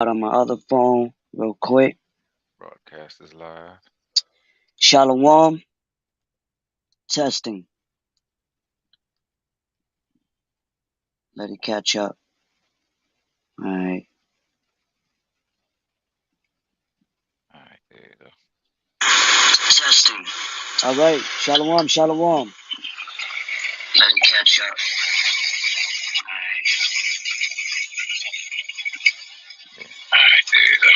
On my other phone real quick. Broadcast is live. Shalom, testing. Let it catch up. All right. All right, there you go. Testing. All right. Shalom, shalom. Let it catch up. All right. Yeah. All right, there you go.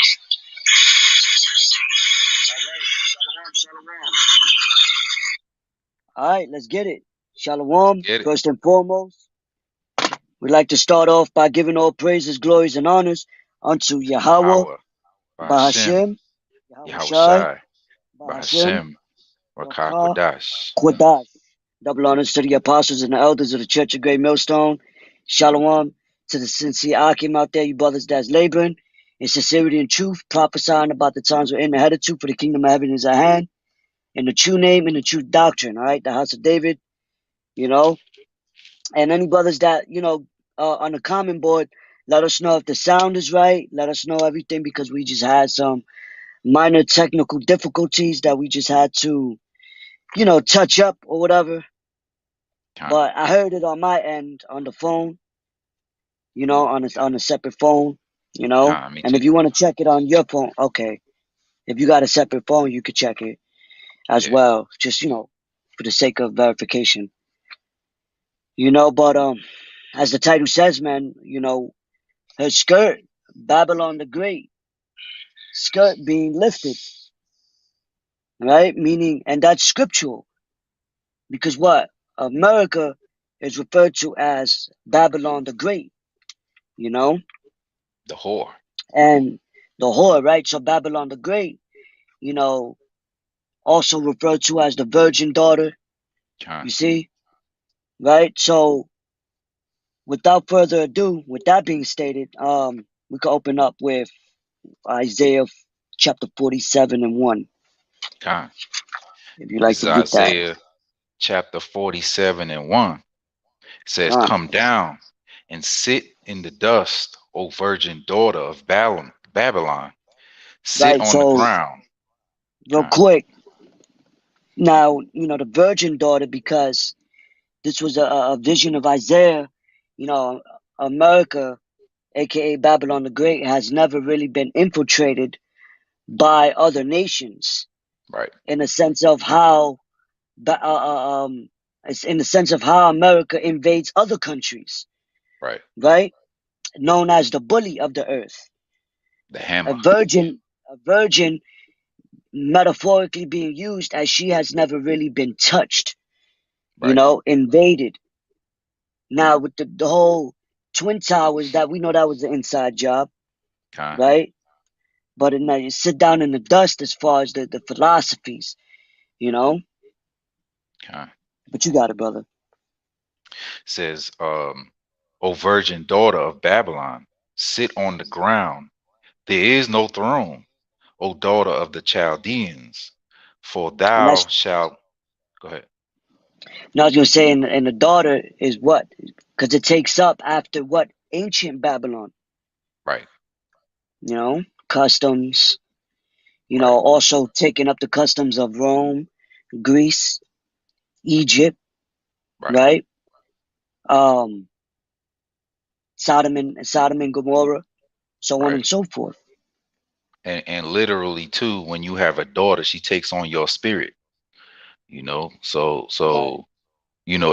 Testing. All right. Shalom, shalom. All right, let's get it. Let's Shalom, get it. first and foremost. We'd like to start off by giving all praises, glories, and honors unto Yahweh, Yahweh, Bahashem, Bahashem, Yahweh Yahweh Shai, Shai, Bahashem, Bahashem, Rakah, Rakakwadash. Quadash. Double honors to the apostles and the elders of the Church of Great Millstone. Shalom to the sincere Akim out there, you brothers that's laboring in sincerity and truth, prophesying about the times we're in ahead of two, for the kingdom of heaven is at hand, in the true name and the true doctrine, all right? The house of David, you know? And any brothers that, on the comment board, let us know if the sound is right. Let us know everything because we just had some minor technical difficulties that we just had to, touch up or whatever. Con, But I heard it on my end on the phone, on a separate phone, me And too. if you want to check it on your phone, okay. If you got a separate phone, you could check it as Yeah. well, just for the sake of verification, But as the title says, man, her skirt, Babylon the Great, skirt being lifted, right? Meaning, and that's scriptural because what America is referred to as Babylon the Great, you know, The whore. and the whore, right? So Babylon the Great, you know, also referred to as the virgin daughter, Con. you see, right? So without further ado, with that being stated, we can open up with Isaiah chapter 47 and 1, Con. if you like This to is get that. Isaiah chapter 47 and 1. It says, Con, come down and sit in the dust, O virgin daughter of Babylon. Sit right? on the So, ground. real Con. quick, now, the virgin daughter, because this was a vision of Isaiah, you know, America, aka Babylon the Great, has never really been infiltrated by other nations Right. in a sense of how, it's in the sense of how America invades other countries, Right. right? Known as the bully of the earth. The A hammer. virgin, a virgin metaphorically being used as she has never really been touched, Right. invaded. Now with the whole twin towers, that we know that was an inside job, Con. right? But now you sit down in the dust as far as the philosophies, you know. Con. But you got it, brother. Says, O virgin daughter of Babylon, sit on the ground. There is no throne, O daughter of the Chaldeans, for And thou that's shalt. Go ahead. now I was gonna say, and the daughter is what? Because it takes up after what ancient Babylon, Right. customs, Right. also taking up the customs of Rome, Greece, Egypt, Right. right? Um, Sodom and Gomorrah, so on Right. and so forth. And literally too, when you have a daughter, she takes on your spirit. So Right.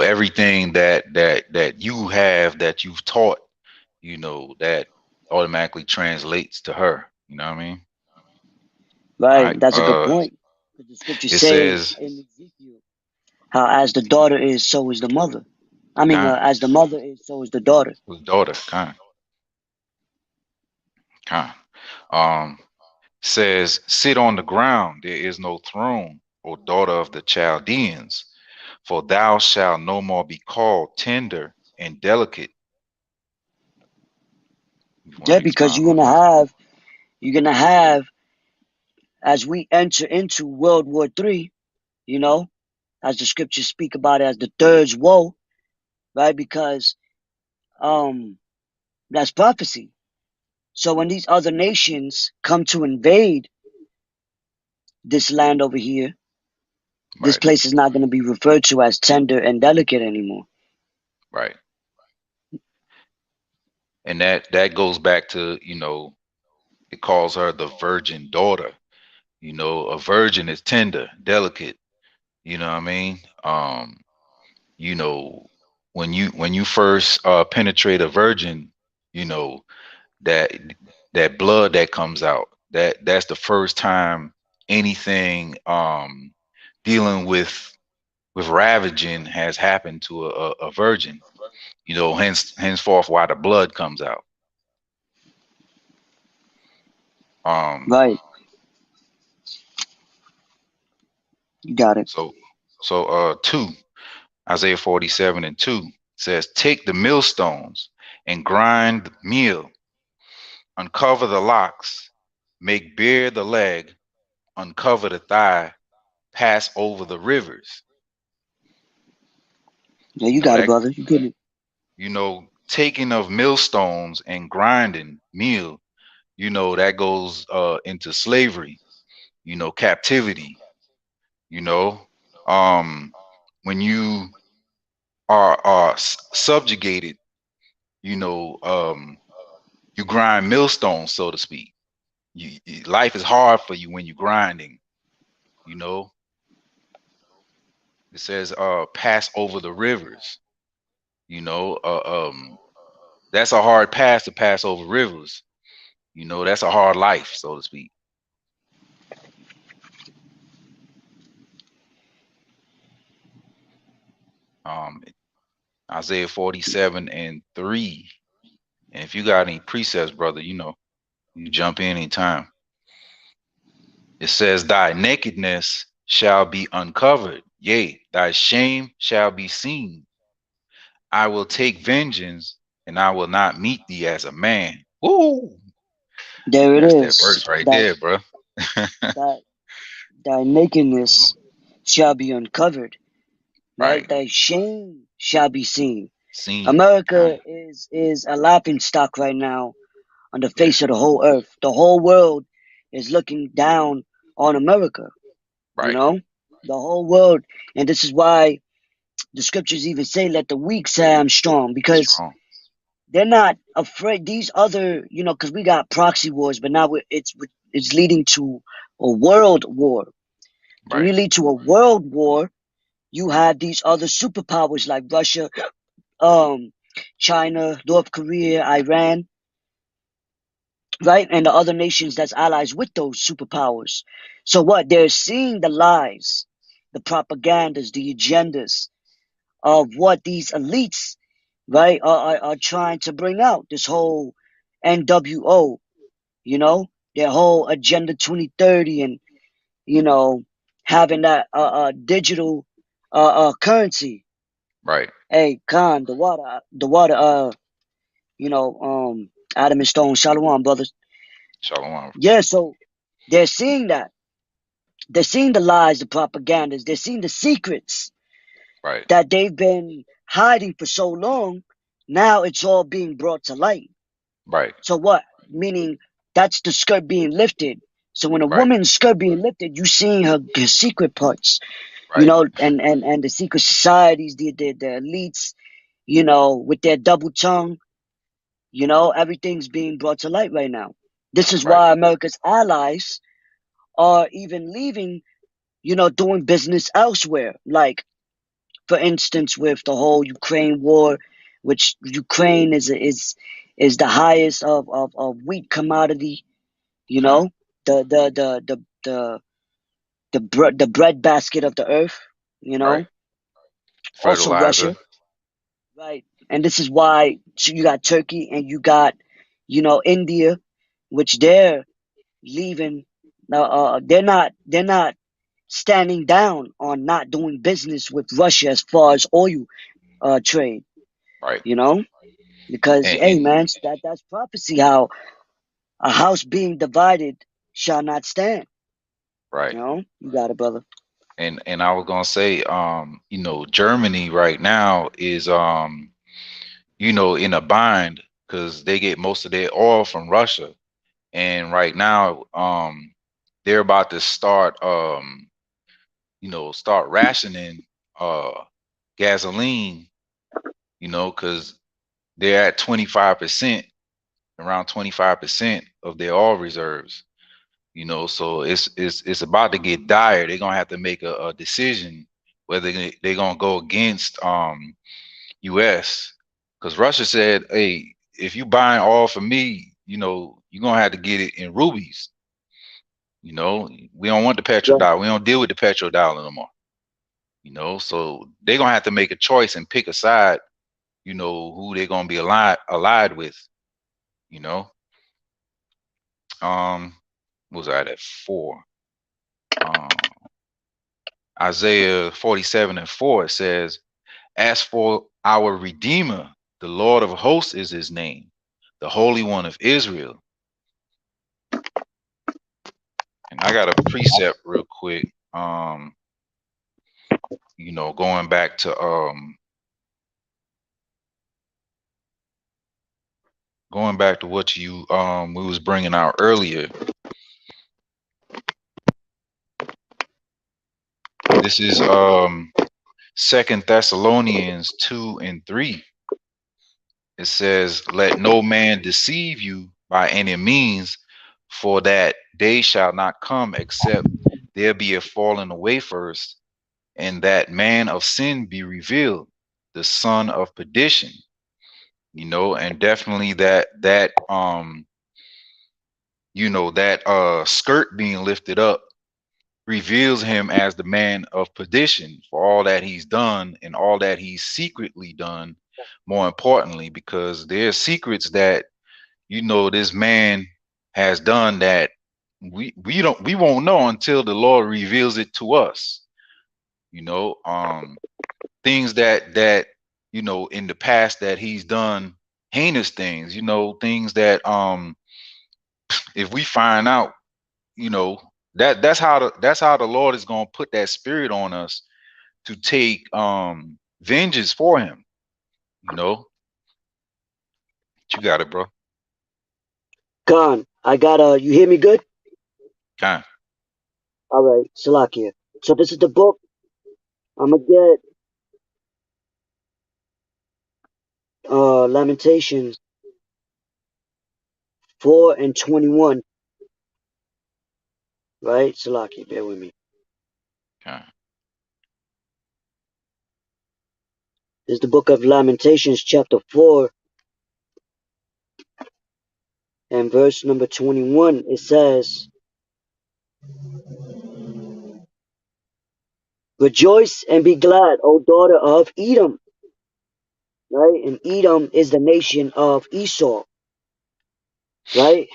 everything that you have that you've taught, that automatically translates to her. You know what I mean? All Right. right. That's a good point. Because the scriptures It say says, in Ezekiel, how as the daughter is, so is the mother. I mean, "Kind, as the mother is, so is the daughter. with daughter, kind." Um, says, "Sit on the ground. There is no throne, O daughter of the Chaldeans, for thou shalt no more be called tender and delicate." You want Yeah, to because expound on that? you're gonna have, as we enter into World War III, you know, as the scriptures speak about it as the third woe, right? Because um that's prophecy. So when these other nations come to invade this land over here, this Right. place is not going to be referred to as tender and delicate anymore. Right. And that goes back to, it calls her the virgin daughter. A virgin is tender, delicate. You know what I mean? You know, when you first penetrate a virgin, you know, that that blood that comes out, that's the first time anything dealing with ravaging has happened to a virgin. Henceforth why the blood comes out. Um, Right. You got it. so so 2 Isaiah 47:2 says, take the millstones and grind the meal, uncover the locks, make bare the leg, uncover the thigh, pass over the rivers. Yeah, you You know got it, that brother. You getting it. taking of millstones and grinding meal, that goes into slavery, captivity, you know. When you are subjugated, you know, you grind millstones, so to speak. Life is hard for you when you're grinding, you know. It says pass over the rivers, you know. That's a hard pass to pass over rivers. That's a hard life, so to speak. Um, Isaiah 47:3. And if you got any precepts, brother, you jump in anytime. It says, thy nakedness shall be uncovered, yea, thy shame shall be seen. I will take vengeance, and I will not meet thee as a man. Woo! There it That's that is. verse right there, bro. That thy nakedness shall be uncovered, right? Right. Thy shame shall be seen. Seen. America is a laughing stock right now on the Yeah. face of the whole earth. The whole world is looking down on America, you Right. know? The whole world. And this is why the scriptures even say, let the weak say I'm strong, because Strong. they're not afraid. These other, because we got proxy wars, but now it's leading to a world war. When Right. you lead to a world war, you have these other superpowers like Russia, um, China, North Korea, Iran, right? And the other nations that's allies with those superpowers. So what? They're seeing the lies, the propagandas, the agendas of what these elites, right, are trying to bring out. This whole NWO, their whole Agenda 2030, and, you know, having that digital currency. Right. Hey, Khan, the water, Adam and Stone, Shalom, brothers. Shalom. Yeah, so they're seeing that. They're seeing the lies, the propagandas. They're seeing the secrets Right. that they've been hiding for so long. Now it's all being brought to light. Right. So what? Meaning that's the skirt being lifted. So when a Right. woman's skirt being lifted, you seeing her secret parts, Right. and the secret societies, the elites, with their double tongue, everything's being brought to light right now. This is Right. why America's allies are even leaving, doing business elsewhere. Like, for instance, with the whole Ukraine war, which Ukraine is the highest of wheat commodity, you Hmm. know, the bread basket of the earth, you Right. know. Also Fertilizer. Russia, right? And this is why, so you got Turkey and you got, India, which they're leaving. They're not standing down on not doing business with Russia as far as oil trade, Right. you know, because And, hey and man, that's prophecy, how a house being divided shall not stand. right. You got it, brother. And I was gonna say, Germany right now is in a bind because they get most of their oil from Russia. And right now, they're about to start, start rationing uh gasoline, because they're at 25%, around 25% of their oil reserves. So it's about to get dire. They're gonna have to make a decision whether they're gonna go against US, because Russia said, hey, if you buying oil from me, you're gonna have to get it in rubies. We don't want the Right. petrodollar. We don't deal with the petrodollar no more. So they're gonna have to make a choice and pick a side, who they're gonna be allied with, you know. What was I at 4? Um Isaiah 47:4, it says, as for our Redeemer, the Lord of hosts is his name, the Holy One of Israel. And I got a precept real quick. Going back to what you we was bringing out earlier. This is Second Thessalonians 2:3. It says, let no man deceive you by any means, for that day shall not come except there be a falling away first, and that man of sin be revealed, the son of perdition. And definitely that skirt being lifted up reveals him as the man of perdition for all that he's done and all that he's secretly done, more importantly, because there's secrets that this man has done that we won't know until the Lord reveals it to us. Things that in the past that he's done, heinous things, things that if we find out, that's how the Lord is going to put that spirit on us to take vengeance for him. You got it, bro. Khan, I got you hear me good? Kind. All right, Salakia. So this is the book. I'm gonna get Lamentations 4:21. Right, Salakia, bear with me. Kind. This is the book of Lamentations, chapter 4 and verse number 21. It says, rejoice and be glad, O daughter of Edom. Right? And Edom is the nation of Esau. Right?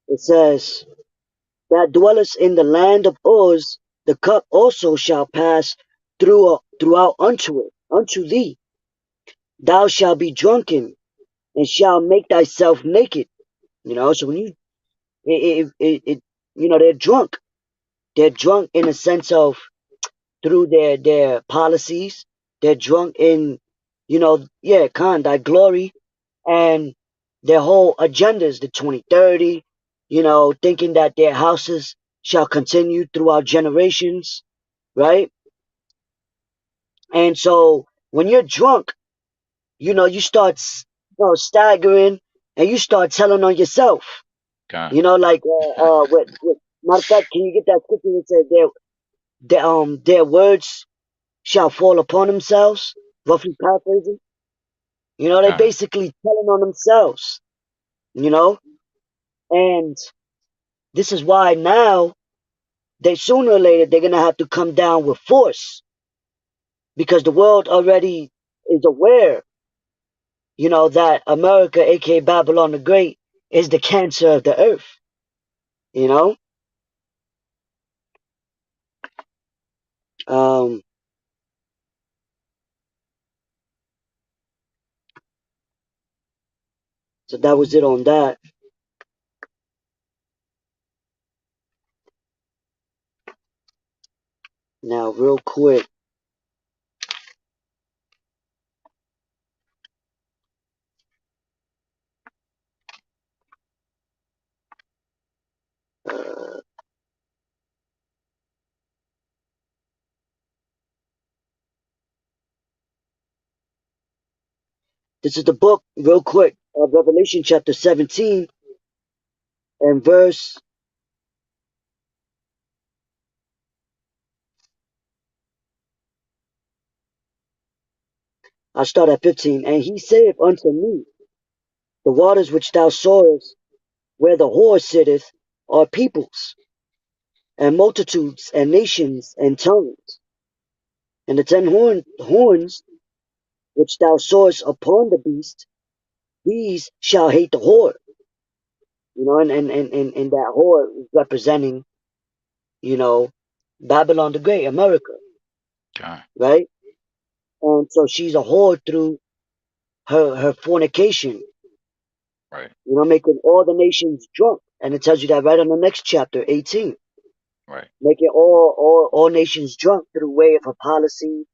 It says, that dwellest in the land of Uz, the cup also shall pass throughout unto thee. Thou shalt be drunken, and shalt make thyself naked. So when they're drunk. They're drunk in a sense of through their policies. They're drunk in, thy glory and their whole agendas, the 2030, thinking that their houses shall continue throughout generations, right? And so when you're drunk, you start, staggering and you start telling on yourself, Kind. like, matter of fact, can you get that scripture that says their words shall fall upon themselves, roughly paraphrasing? They Kind. basically telling on themselves, you know, and this is why now they sooner or later they're gonna have to come down with force because the world already is aware, that America, aka Babylon the Great, is the cancer of the earth, you know. Um, so that was it on that. Now, real quick, This is the book, real quick, of Revelation chapter 17 and verse, I start at 15. And he saith unto me, the waters which thou sawest, where the whore sitteth, are peoples, and multitudes, and nations, and tongues. And the horns which thou sawest upon the beast, these shall hate the whore. And that whore is representing, you know, Babylon the Great, America, Okay. right? And so she's a whore through her fornication, Right. making all the nations drunk. And it tells you that right on the next chapter, 18. Right. Making all nations drunk through way of her policy,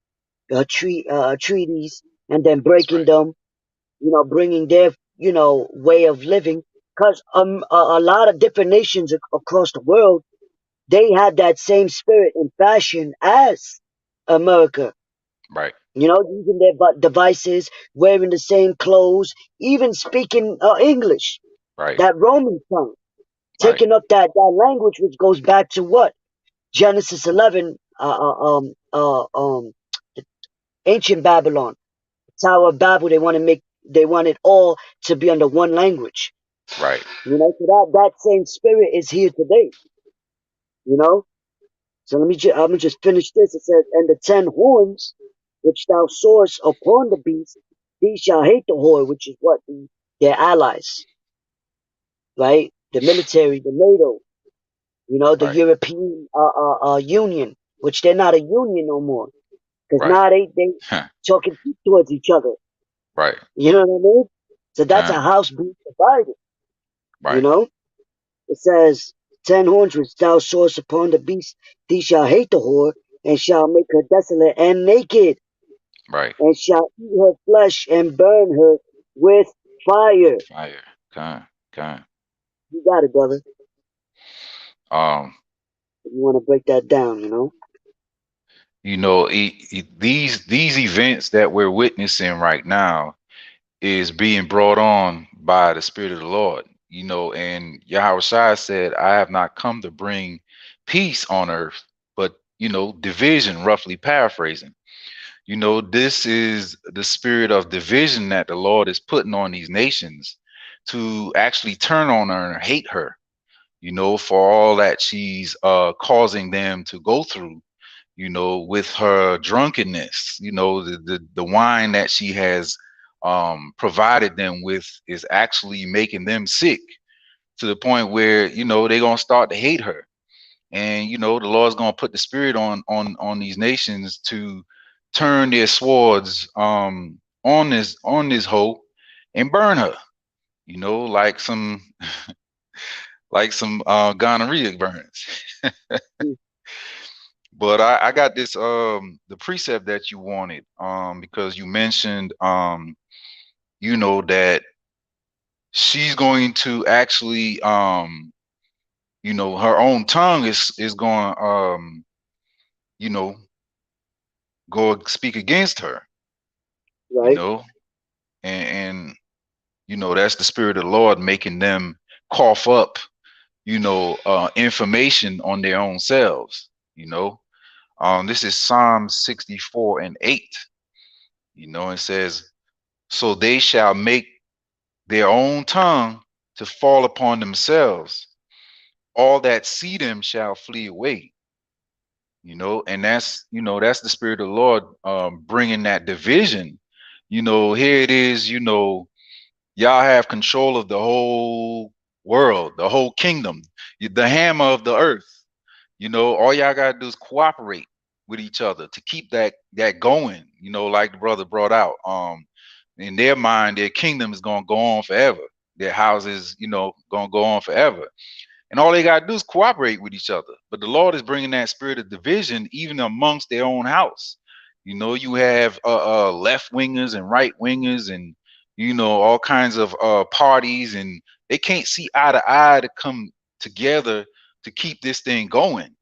treaties, and then That's breaking right. them, bringing their, way of living. Because a lot of different nations across the world, they had that same spirit and fashion as America. Right. Using their devices, wearing the same clothes, even speaking English, Right. that Roman tongue, Right. taking up that language, which goes back to what? Genesis 11, ancient Babylon, Tower of Babel. They want it all to be under one language. Right. So that same spirit is here today. You know. So I'm gonna just finish this. It says, and the 10 horns which thou sawest upon the beast, these shall hate the whore, which is what? Their allies, right? The military, the NATO, the Right. European Union, which they're not a union no more, because Right. now they talking towards each other. Right. You know what I mean? So that's Okay. a house being divided. You Right. know, it says, 10 horns which thou sawest upon the beast, these shall hate the whore, and shall make her desolate and naked, Right. and shall eat her flesh and burn her with fire. Fire. Okay. Okay. You got it, brother. Um, If you want to break that down, these events that we're witnessing right now is being brought on by the Spirit of the Lord. And Yahweh Shai said, I have not come to bring peace on earth, but division, roughly paraphrasing. This is the spirit of division that the Lord is putting on these nations to actually turn on her and hate her, for all that she's causing them to go through, with her drunkenness. The wine that she has provided them with is actually making them sick to the point where, they're going to start to hate her. And, the Lord's going to put the spirit on these nations to turn their swords on this hoe and burn her, like some gonorrhea burns. know. But I got this the precept that you wanted because you mentioned that she's going to actually her own tongue is going you know go speak against her, you Right? know and that's the spirit of the Lord making them cough up information on their own selves. This is Psalm 64 and 8. It says, so they shall make their own tongue to fall upon themselves. All that see them shall flee away. And that's the spirit of the Lord bringing that division. Here it is. Y'all have control of the whole world, the whole kingdom, the hammer of the earth. All y'all gotta do is cooperate with each other to keep that going. Like the brother brought out. In their mind, their kingdom is gonna go on forever. Their houses, gonna go on forever. And all they gotta do is cooperate with each other. But the Lord is bringing that spirit of division even amongst their own house. You have left wingers and right wingers, and all kinds of parties, and they can't see eye to eye to come together to keep this thing going.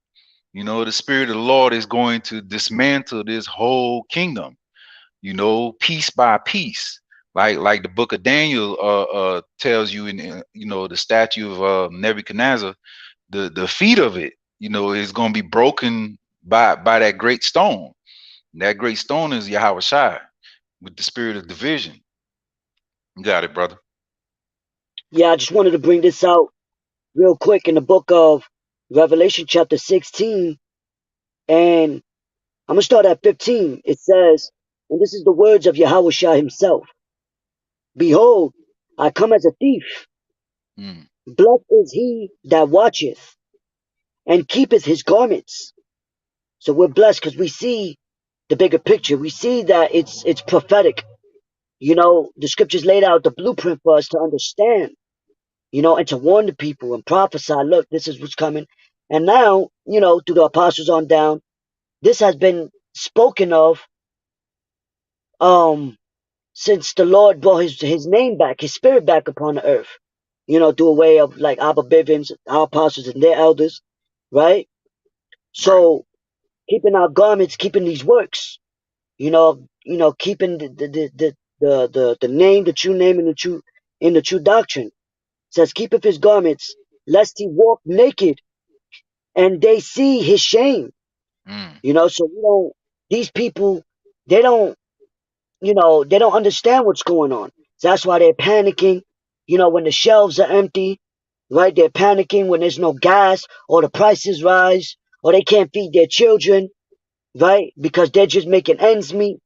The spirit of the Lord is going to dismantle this whole kingdom, piece by piece. Like the book of Daniel tells you in you know, the statue of Nebuchadnezzar, the feet of it, you know, is going to be broken by that great stone. That great stone is Yahweh Shai with the spirit of division. You got it, brother. Yeah, I just wanted to bring this out real quick in the book of Revelation, chapter 16, and I'm gonna start at 15. It says, and this is the words of Yahweh Shai himself: Behold, I come as a thief. Mm, Blessed is he that watcheth and keepeth his garments. So we're blessed because we see the bigger picture. We see that it's prophetic. You know, the scriptures laid out the blueprint for us to understand, you know, and to warn the people and prophesy, look, this is what's coming. And now, you know, through the apostles on down, this has been spoken of um since the Lord brought his name back, his spirit back upon the earth, you know, through a way of like Abba Bivens, our apostles and their elders, right? right. So keeping our garments, keeping these works, keeping the name, the true name, and the true doctrine. It says, keepeth his garments, lest he walk naked, and they see his shame. Mm, You know, so we don't. These people, they don't. They don't understand what's going on. So that's why they're panicking. You know, when the shelves are empty, right? They're panicking when there's no gas, or the prices rise, or they can't feed their children, right? Because they're just making ends meet.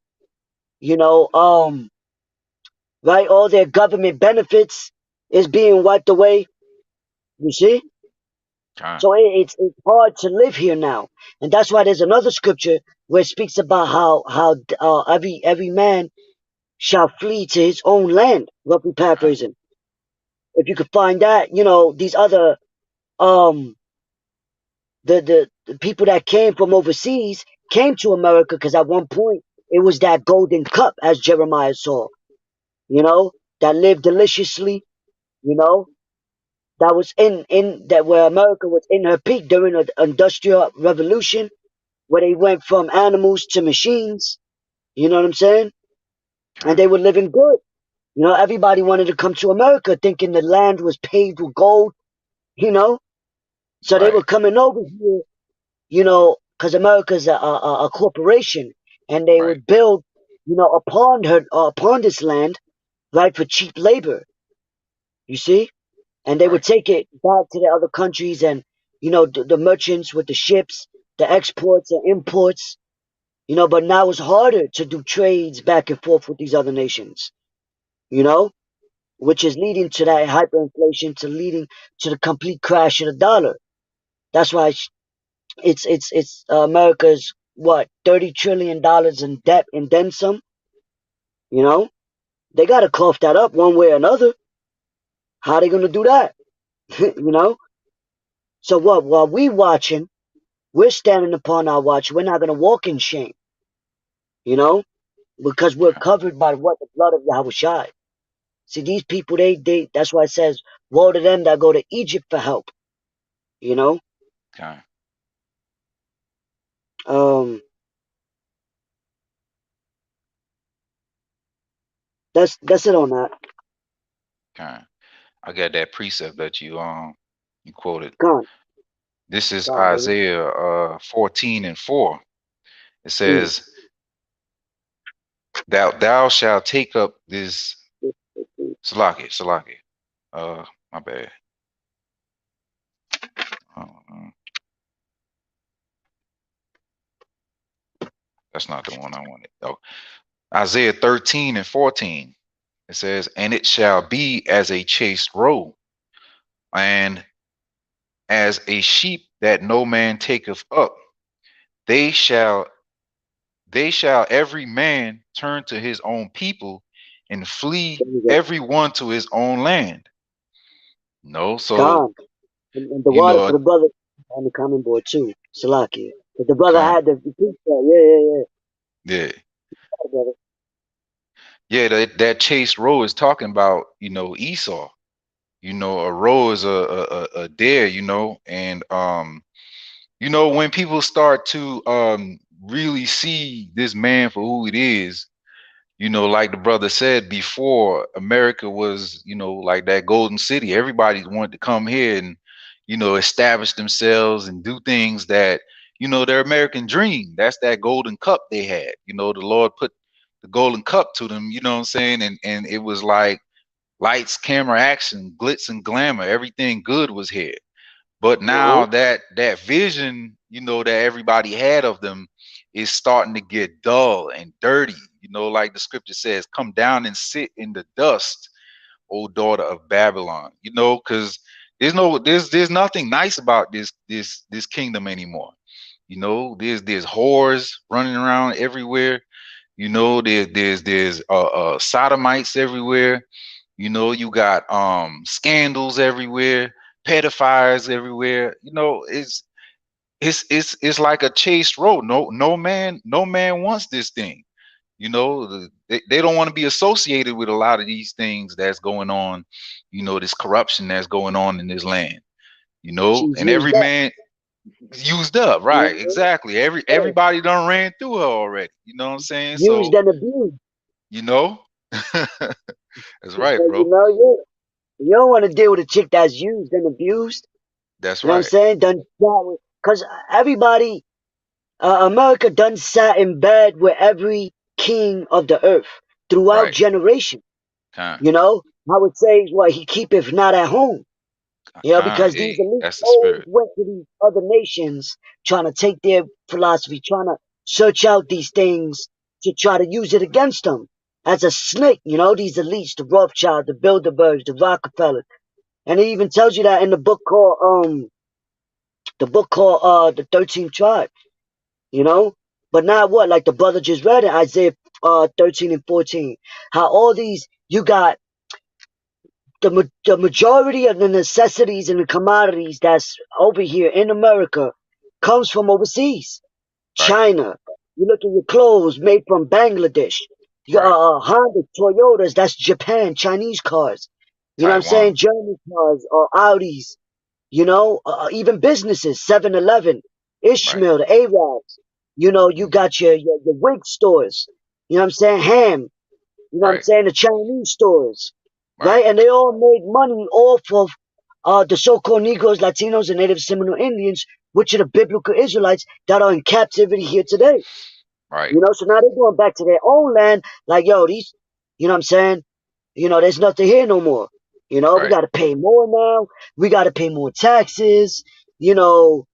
You know, right? All their government benefits is being wiped away. You see? kind. So it's hard to live here now, and that's why there's another scripture where it speaks about how every man shall flee to his own land. Roughly Kind. paraphrasing. If you could find that, these other um the people that came from overseas came to America because at one point it was that golden cup, as Jeremiah saw. That lived deliciously. You know, that was in that where America was in her peak during the Industrial Revolution, where they went from animals to machines. You know what I'm saying? And Kind. they were living good. Everybody wanted to come to America thinking the land was paved with gold. You know, so they Right. were coming over here. Because America's a corporation, and they Right. would build, upon this land, right, for cheap labor. You see, and they would Right. take it back to the other countries, and the merchants with the ships, the exports and imports. But now it's harder to do trades back and forth with these other nations. You know, which is leading to that hyperinflation, to leading to the complete crash of the dollar. That's why it's America's what $30 trillion in debt and then some. You know, they got to cough that up one way or another. How they gonna do that? you know. So what? While we watching, we're standing upon our watch. We're not gonna walk in shame. You know, because we're Kind. covered by what the blood of Yahweh Shai. See, these people, they. That's why it says, "Woe to them that go to Egypt for help." You know. Kind. Um. That's it on that. Kind. I got that precept that you quoted. Gone. This is Gone, brother. Isaiah 14:4. It Mm. says, thou shalt take up this Salaki. My bad. Uh, that's not the one I wanted. Oh, Isaiah 13:14. It says, and it shall be as a chaste roe, and as a sheep that no man taketh up. They shall they shall every man turn to his own people and flee There you go. every one to his own land. No, so Gone. And the you water know, for the brother on the common board too. Salakia. But the brother kind had the pizza. Yeah. yeah, Hi, brother. yeah. That chase row is talking about, Esau. A row is a dare, and when people start to really see this man for who it is, Like the brother said before, America was, like that golden city. Everybody wanted to come here and, establish themselves and do things that, their American dream. That's that golden cup they had. The Lord put the golden cup to them, you know what I'm saying? And it was like lights, camera, action, glitz and glamour. Everything good was here. But now Uh-huh. that vision, that everybody had of them is starting to get dull and dirty. Like the scripture says, come down and sit in the dust, O daughter of Babylon. Because there's nothing nice about this kingdom anymore. There's whores running around everywhere. There's sodomites everywhere. You got scandals everywhere, pedophiles everywhere. It's like a chased road. No man wants this thing. They don't want to be associated with a lot of these things that's going on. This corruption that's going on in this land. She's And used every up. man used up, right? Mhm. Exactly. Yeah. Everybody done ran through her already. You know what I'm saying? Used So and abused. you know, that's right, So, bro. you don't want to deal with a chick that's used and abused. That's You know what I'm right. saying? Because everybody, America done sat in bed with every king of the earth throughout Right. generation. Kind, I would say what he keepeth not at home. Because these hey, elites that's the always spirit. went to these other nations trying to take their philosophy, trying to search out these things to try to use it against them. As a snake, these elites, the Rothschild, the Bilderbergs, the Rockefeller. And it even tells you that in the book called the 13th Tribe, you know? But now what? Like the brother just read it, Isaiah 13 and 14. How all these, you got the majority of the necessities and the commodities that's over here in America comes from overseas. Right. China. You look at your clothes made from Bangladesh. Your Right. Honda, Toyotas, that's Japan, Chinese cars. You know what I'm saying? Taiwan. German cars or Audis. Even businesses, 7-Eleven, Right. Ishmael, the Arabs. You Mhm. got your wig stores. You know what I'm saying? Ham. You know what I'm Right. saying? The Chinese stores, Right. right? And they all made money off of the so-called Negroes, Latinos, and Native Seminole Indians, which are the biblical Israelites that are in captivity here today. Right. So now they're going back to their own land, like, yo, these, you know what I'm saying? There's nothing here no more. We Right. got to pay more now. We got to pay more taxes. The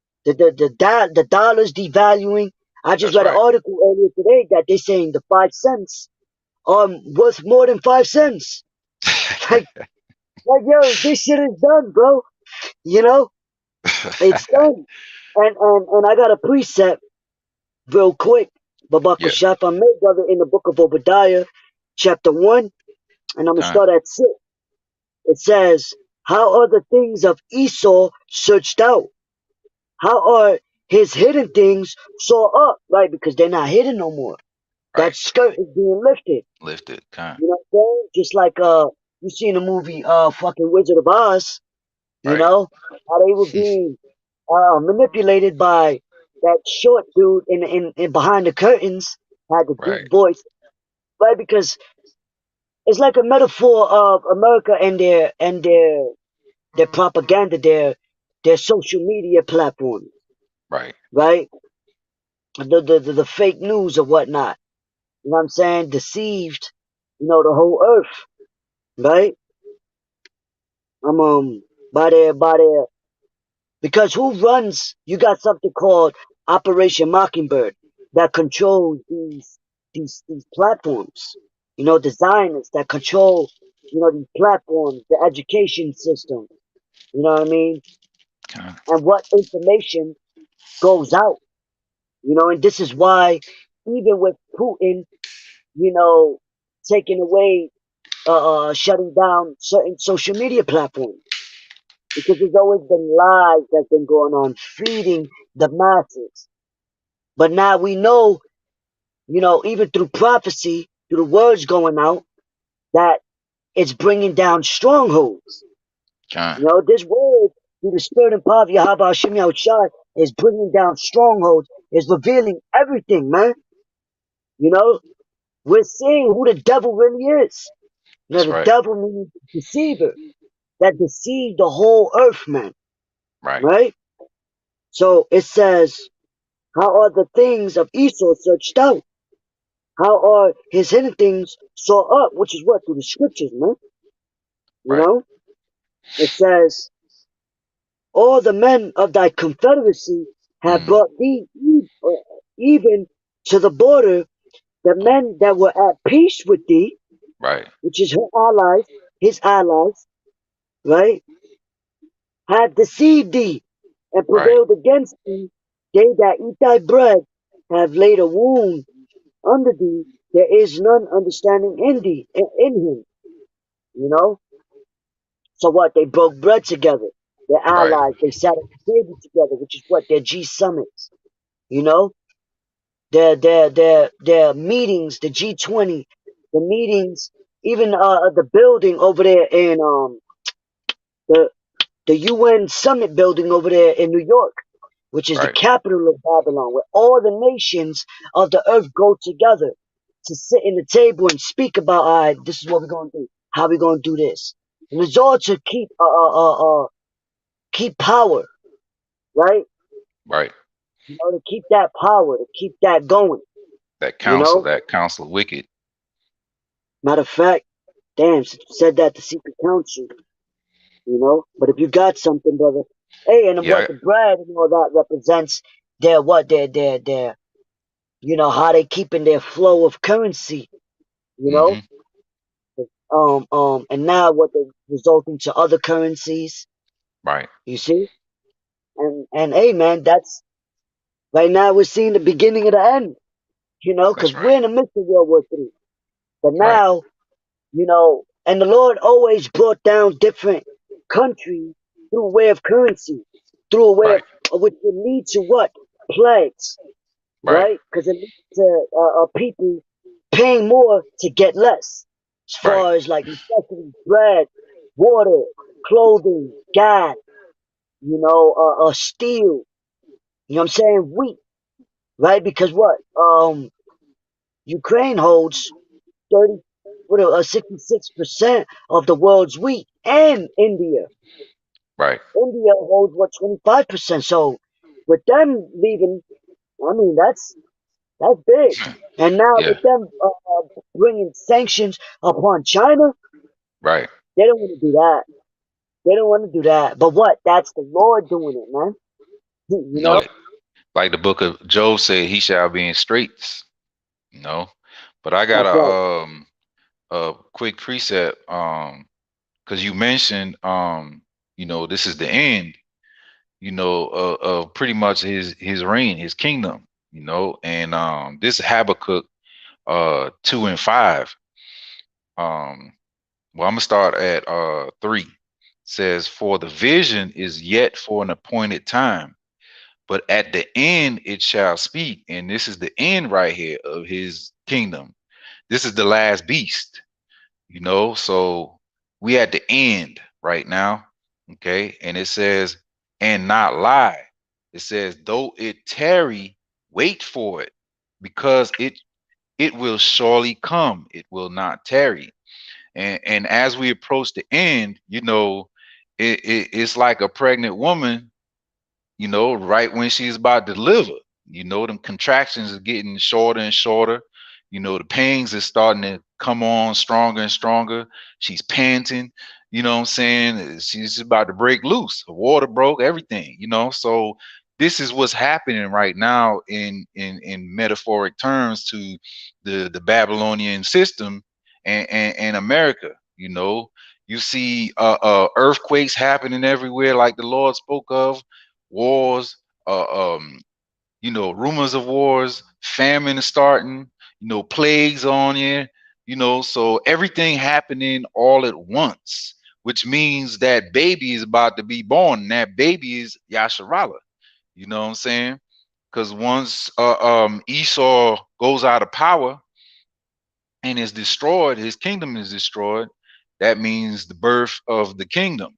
dollar's devaluing. I just That's read an right. article earlier today that they're saying the 5 cents are worth more than 5 cents. Like, yo, this shit is done, bro. You know, it's done. And I got a precept real quick. Babak Yeah. Shaf I made, brother, in the book of Obadiah, chapter 1, and I'm going to Kind. start at 6. It says, how are the things of Esau searched out? How are his hidden things saw up? Right, because they're not hidden no more. That Right. skirt is being lifted. Lifted. Kind. You know what I'm saying? Just like you seen the movie fucking Wizard of Oz, Right. how they were being manipulated by that short dude in behind the curtains, had the deep Right. voice, right? Because it's like a metaphor of America and their propaganda, their social media platform, Right. right? The fake news or whatnot. You know what I'm saying? Deceived, the whole earth, right? I'm by their because who runs? You got something called Operation Mockingbird that controls these platforms. Designers that control these platforms, the education system. You know what I mean? Kind. And what information goes out. And this is why even with Putin, you know, taking away, shutting down certain social media platforms because there's always been lies that's been going on, feeding the masses. But now we know, even through prophecy, through the words going out, that it's bringing down strongholds. Kind. This word through the spirit and power of Yahweh Hashem Yahushai is bringing down strongholds, is revealing everything, man. You know, we're seeing who the devil really is. Now, That's the right. devil means deceiver that deceived the whole earth, man. Right. Right? So it says, how are the things of Esau searched out? How are his hidden things sought up? Which is what? Through the scriptures, man. You Right. know? It says, all the men of thy confederacy have Mm, brought thee even to the border, the men that were at peace with thee, right. which is his allies, right, have deceived thee and Right. prevailed against thee. They that eat thy bread have laid a wound under thee. There is none understanding in thee, in him, you know? So what? They broke bread together. They're Right. allies. They sat at the table together, which is what? Their G summits, you know? Their meetings, the G20, the meetings, even the building over there in the the UN summit building over there in New York, which is the Right. capital of Babylon, where all the nations of the earth go together to sit in the table and speak about, all right, this is what we're gonna do, how we gonna do this, and it's all to keep power, right? Right. You know, to keep that power, to keep that going. You know, That counsel of wicked. matter of fact, damn, said that the secret council. You know, but if you got something, brother, hey, and Yeah. what the bread and all that represents, their what their you know how they keeping their flow of currency. You know, Mm-hmm. and now what they resulting to other currencies. Right. You see, and hey, man, that's right now we're seeing the beginning of the end. You know, because That's we're right. in the midst of World War III. But Right. now, you know, and the Lord always brought down different countries through a way of currency, through a way Right. of which will lead to what? Plagues, Right. right? Because it leads to people paying more to get less, as Right. far as like necessities, bread, water, clothing, gas, you know, steel, you know what I'm saying? Wheat, right? Because what? Ukraine holds 30, 66% of the world's wheat, and Right. India holds what, 25%. So with them leaving, I mean that's big. And now Yeah. with them bringing sanctions upon China, Right. they don't want to do that. They don't want to do that. But what? That's the Lord doing it, man. You No, know. like the book of Job said, he shall be in straits. You know. But I got That's right. a quick precept. Because you mentioned this is the end. Of pretty much his reign, his kingdom. And this Habakkuk 2 and 5. Um, well, I'm gonna start at 3. Says, for the vision is yet for an appointed time, but at the end it shall speak. And this is the end right here of his kingdom. This is the last beast, so we at the end right now. Okay. And it says, and not lie. It says, though it tarry, wait for it, because it will surely come. It will not tarry. And as we approach the end, it's like a pregnant woman, right when she's about to deliver. Them contractions are getting shorter and shorter. The pains is starting to come on stronger and stronger. She's panting, you know what I'm saying? She's about to break loose. The water broke, everything. So this is what's happening right now in metaphoric terms to the Babylonian system and America. You see earthquakes happening everywhere, like the Lord spoke of, wars, rumors of wars, famine is starting, plagues on you, so everything happening all at once, which means that baby is about to be born, and that baby is Yasharala. You know what I'm saying? Because once Esau goes out of power and is destroyed, his kingdom is destroyed. That means the birth of the kingdom,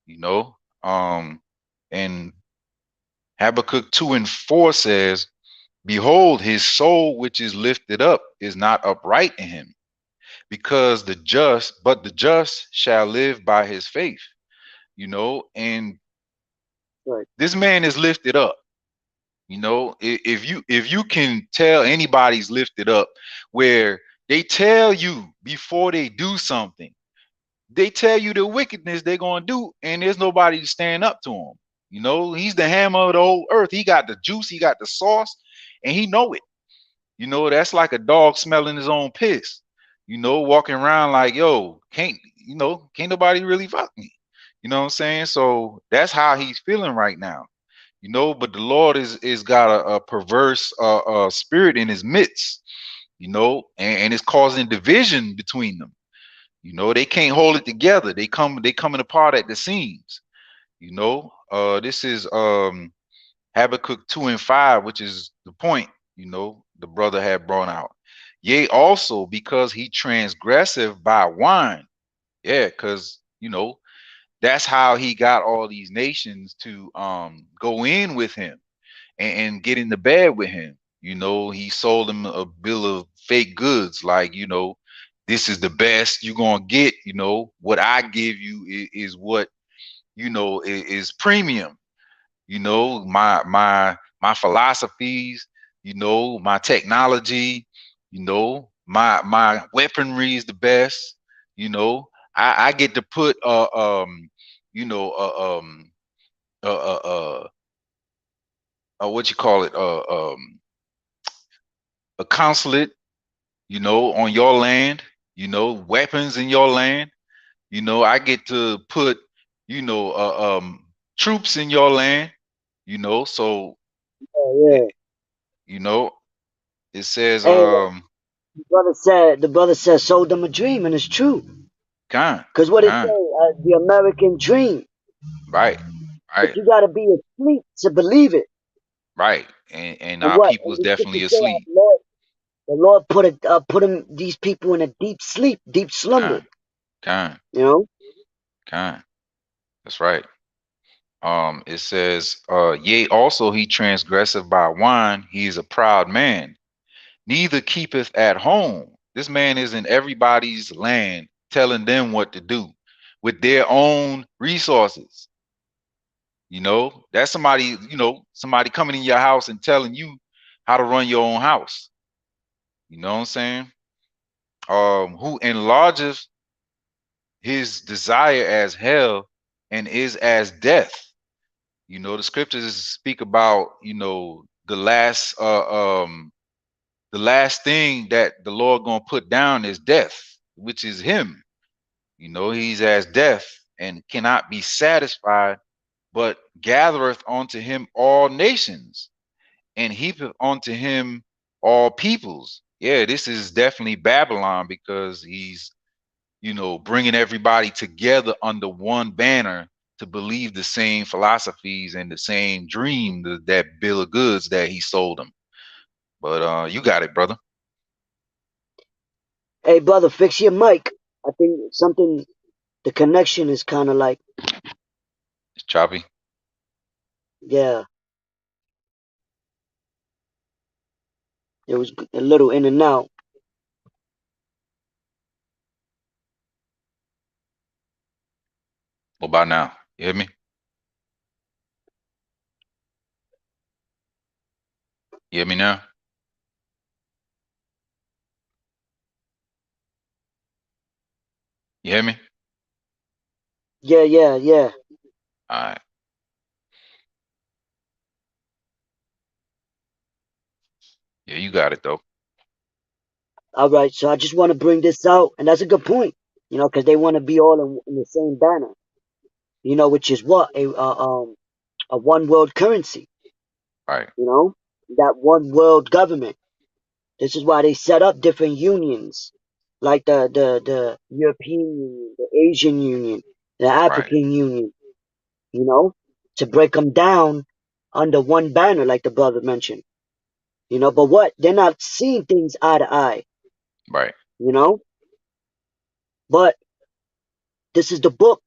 you know. And Habakkuk 2 and 4 says, Behold, his soul which is lifted up is not upright in him, because the just shall live by his faith. And Right. this man is lifted up. If you can tell anybody's lifted up, where they tell you before they do something, they tell you the wickedness they're gonna do, and there's nobody to stand up to him. He's the hammer of the whole earth. He got the juice, he got the sauce, and he know it. That's like a dog smelling his own piss. Walking around like, yo, can't nobody really fuck me. You know what I'm saying? So that's how he's feeling right now. But the Lord is got a perverse spirit in his midst. And it's causing division between them. They can't hold it together. They coming apart at the seams. This is Habakkuk 2:5, which is the point, the brother had brought out. Yea, also because he transgressive by wine. Yeah, because that's how he got all these nations to go in with him and get in the bed with him. He sold them a bill of fake goods, like, this is the best you're gonna get. What I give you is what is premium. My philosophies, my technology, my weaponry is the best. I get to put you know uh uh uh, what you call it, a consulate, on your land, weapons in your land. I get to put, troops in your land, so, Oh, eh, yeah. it says, Hey, the brother said, sold them a dream, and it's true. kind, Because what it say, kind, the American dream. right, But right, you got to be asleep to believe it. right. And And our what? people And is the scripture definitely say, asleep. the Lord put these people in a deep sleep, deep slumber. Kind, kind, You know. kind. That's right. It says, yea, also he transgressive by wine, he is a proud man, neither keepeth at home. This man is in everybody's land, telling them what to do with their own resources. That's somebody coming in your house and telling you how to run your own house. You know what I'm saying? Who enlargeth his desire as hell and is as death. The scriptures speak about, the last thing that the Lord gonna put down is death, which is him. He's as death and cannot be satisfied, but gathereth unto him all nations and heapeth unto him all peoples. Yeah, this is definitely Babylon, because he's, bringing everybody together under one banner to believe the same philosophies and the same dream, that bill of goods that he sold them. But you got it, brother. Hey, brother, fix your mic. I think something. The connection is kind of like, It's choppy. yeah, it was a little in and out. What about now? You hear me? You hear me now? You hear me? Yeah, yeah, yeah. All right. Yeah, you got it though. All right. So I just want to bring this out, and that's a good point. Because they want to be all in the same banner. Which is what a one world currency. Right. You know, that one world government. This is why they set up different unions, like the European Union, the Asian Union, the Right. African Union. You know, to break them down under one banner, like the brother mentioned. But what? They're not seeing things eye to eye. Right. You know, but this is the book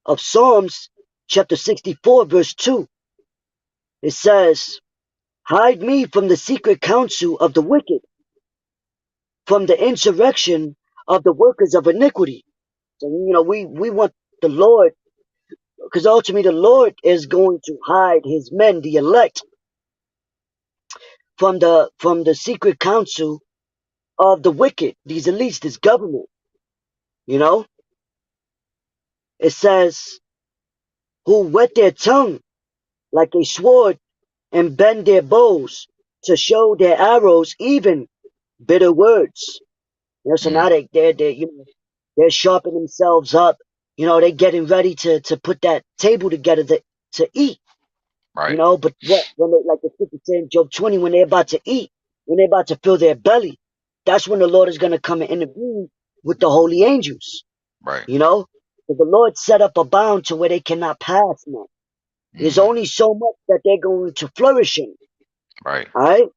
of Psalms, chapter 64, verse 2. It says, Hide me from the secret counsel of the wicked, from the insurrection of the workers of iniquity. So, we want the Lord, because ultimately the Lord is going to hide his men, the elect, from the secret counsel of the wicked, these elites, this government. You know, it says, who wet their tongue like a sword and bend their bows to show their arrows even bitter words. So now Mm, they're sharpening themselves up. They're getting ready to put that table together to eat. right. But what when they, like the scripture said in Job 20, when they're about to eat, when they're about to fill their belly, that's when the Lord is gonna come and intervene with the holy angels. Right. But the Lord set up a bound to where they cannot pass, man. There's Mm, only so much that they're going to flourish in. right. All right.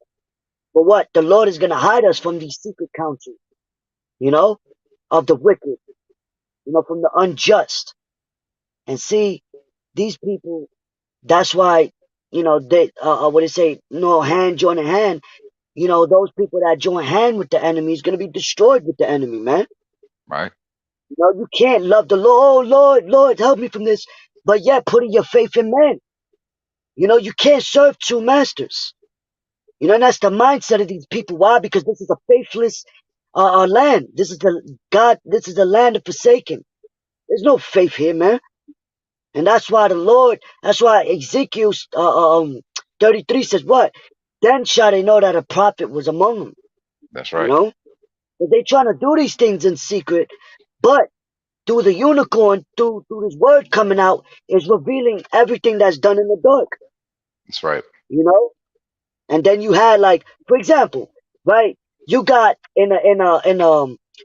But what? The Lord is gonna hide us from these secret counsels, you know, of the wicked, from the unjust. And see, these people, that's why, they what they say, no hand join a hand. Those people that join hand with the enemy is gonna be destroyed with the enemy, man. Right. You can't love the Lord, oh Lord, Lord, help me from this, but yet putting your faith in men. You can't serve two masters. And that's the mindset of these people. Why? Because this is a faithless land. This is the God. This is the land of forsaken. There's no faith here, man. And that's why the Lord. That's why Ezekiel 33 says what? Then shall they know that a prophet was among them. That's You right. know, but they trying to do these things in secret, but through the unicorn, through this word coming out, is revealing everything that's done in the dark. That's right. You know. And then you had, like, for example, right? You got in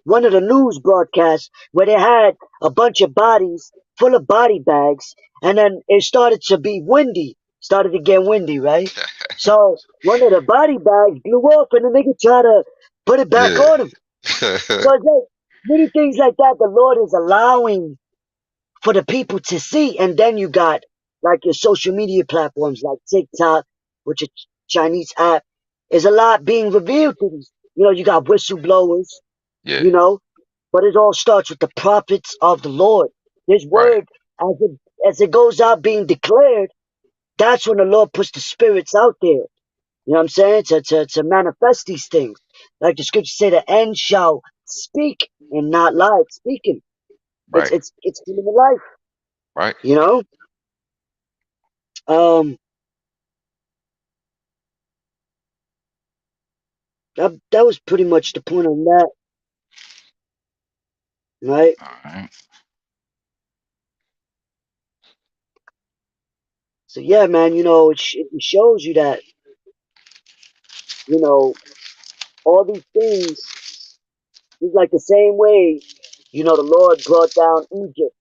one of the news broadcasts where they had a bunch of bodies full of body bags, and then it started to be windy, started to get windy, right? So one of the body bags blew off, and the nigga tried to put it back Yeah. on him. So it's like many things like that. The Lord is allowing for the people to see. And then you got like your social media platforms like TikTok, which is a Chinese app, is a lot being revealed to these. You got whistleblowers, Yeah. you know, but it all starts with the prophets of the Lord. His Right. word, as it goes out being declared, that's when the Lord puts the spirits out there. You know what I'm saying? To manifest these things. Like the scriptures say, the end shall speak and not lie. It's speaking. It's Right. it's it's giving the life. Right. You know. Um, that was pretty much the point on that, right? All right. So yeah, man, it shows you that you know all these things is like the same way the Lord brought down Egypt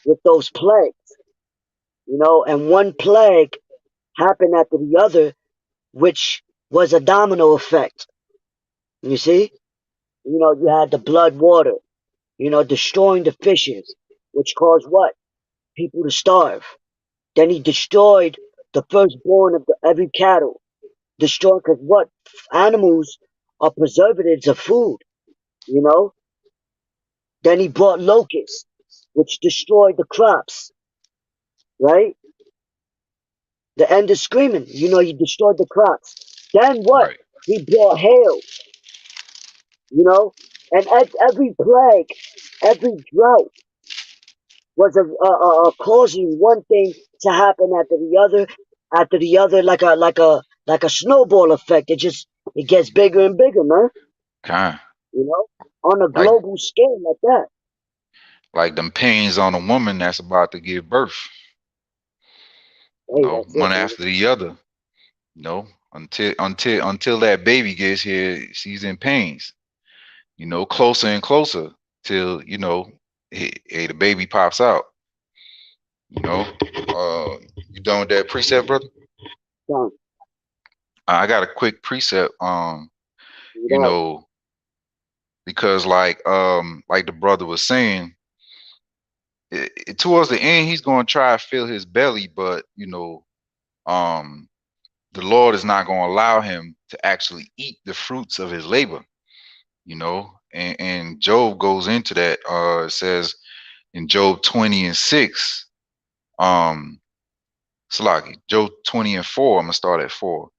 with those plagues, and one plague happened after the other, which was a domino effect. You see, you had the blood water, destroying the fishes, which caused what? People to starve. Then he destroyed the firstborn of every cattle. Destroyed because what? Animals are preservatives of food, you know? Then he brought locusts, which destroyed the crops, right? The end is screaming. He destroyed the crops. Then what? Right. He brought hail, and every plague, every drought was causing one thing to happen after the other, like a snowball effect. It gets bigger and bigger, man. Kind. You know, on a Like global scale like that. like them pains on a woman that's about to give birth. Hey, that's it, One man. after the other. Until that baby gets here, she's in pains. Closer and closer till hey, the baby pops out. You know, you done with that precept, brother? Done. I got a quick precept. You That. know, because like the brother was saying, towards the end, he's gonna try to fill his belly, but um, the Lord is not going to allow him to actually eat the fruits of his labor, you know. And Job goes into that. It says in Job 20:6, Salaki, Job 20:4, I'm going to start at 4.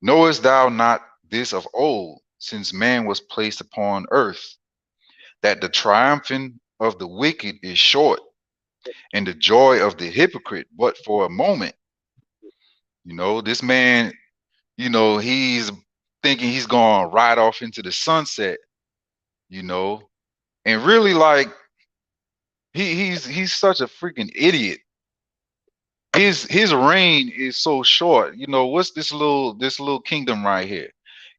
Knowest thou not this of old, since man was placed upon earth, that the triumphing of the wicked is short, and the joy of the hypocrite but for a moment? You know, this man, you know, he's thinking he's going right off into the sunset, you know, and really like he's such a freaking idiot. His reign is so short. You know, what's this little kingdom right here?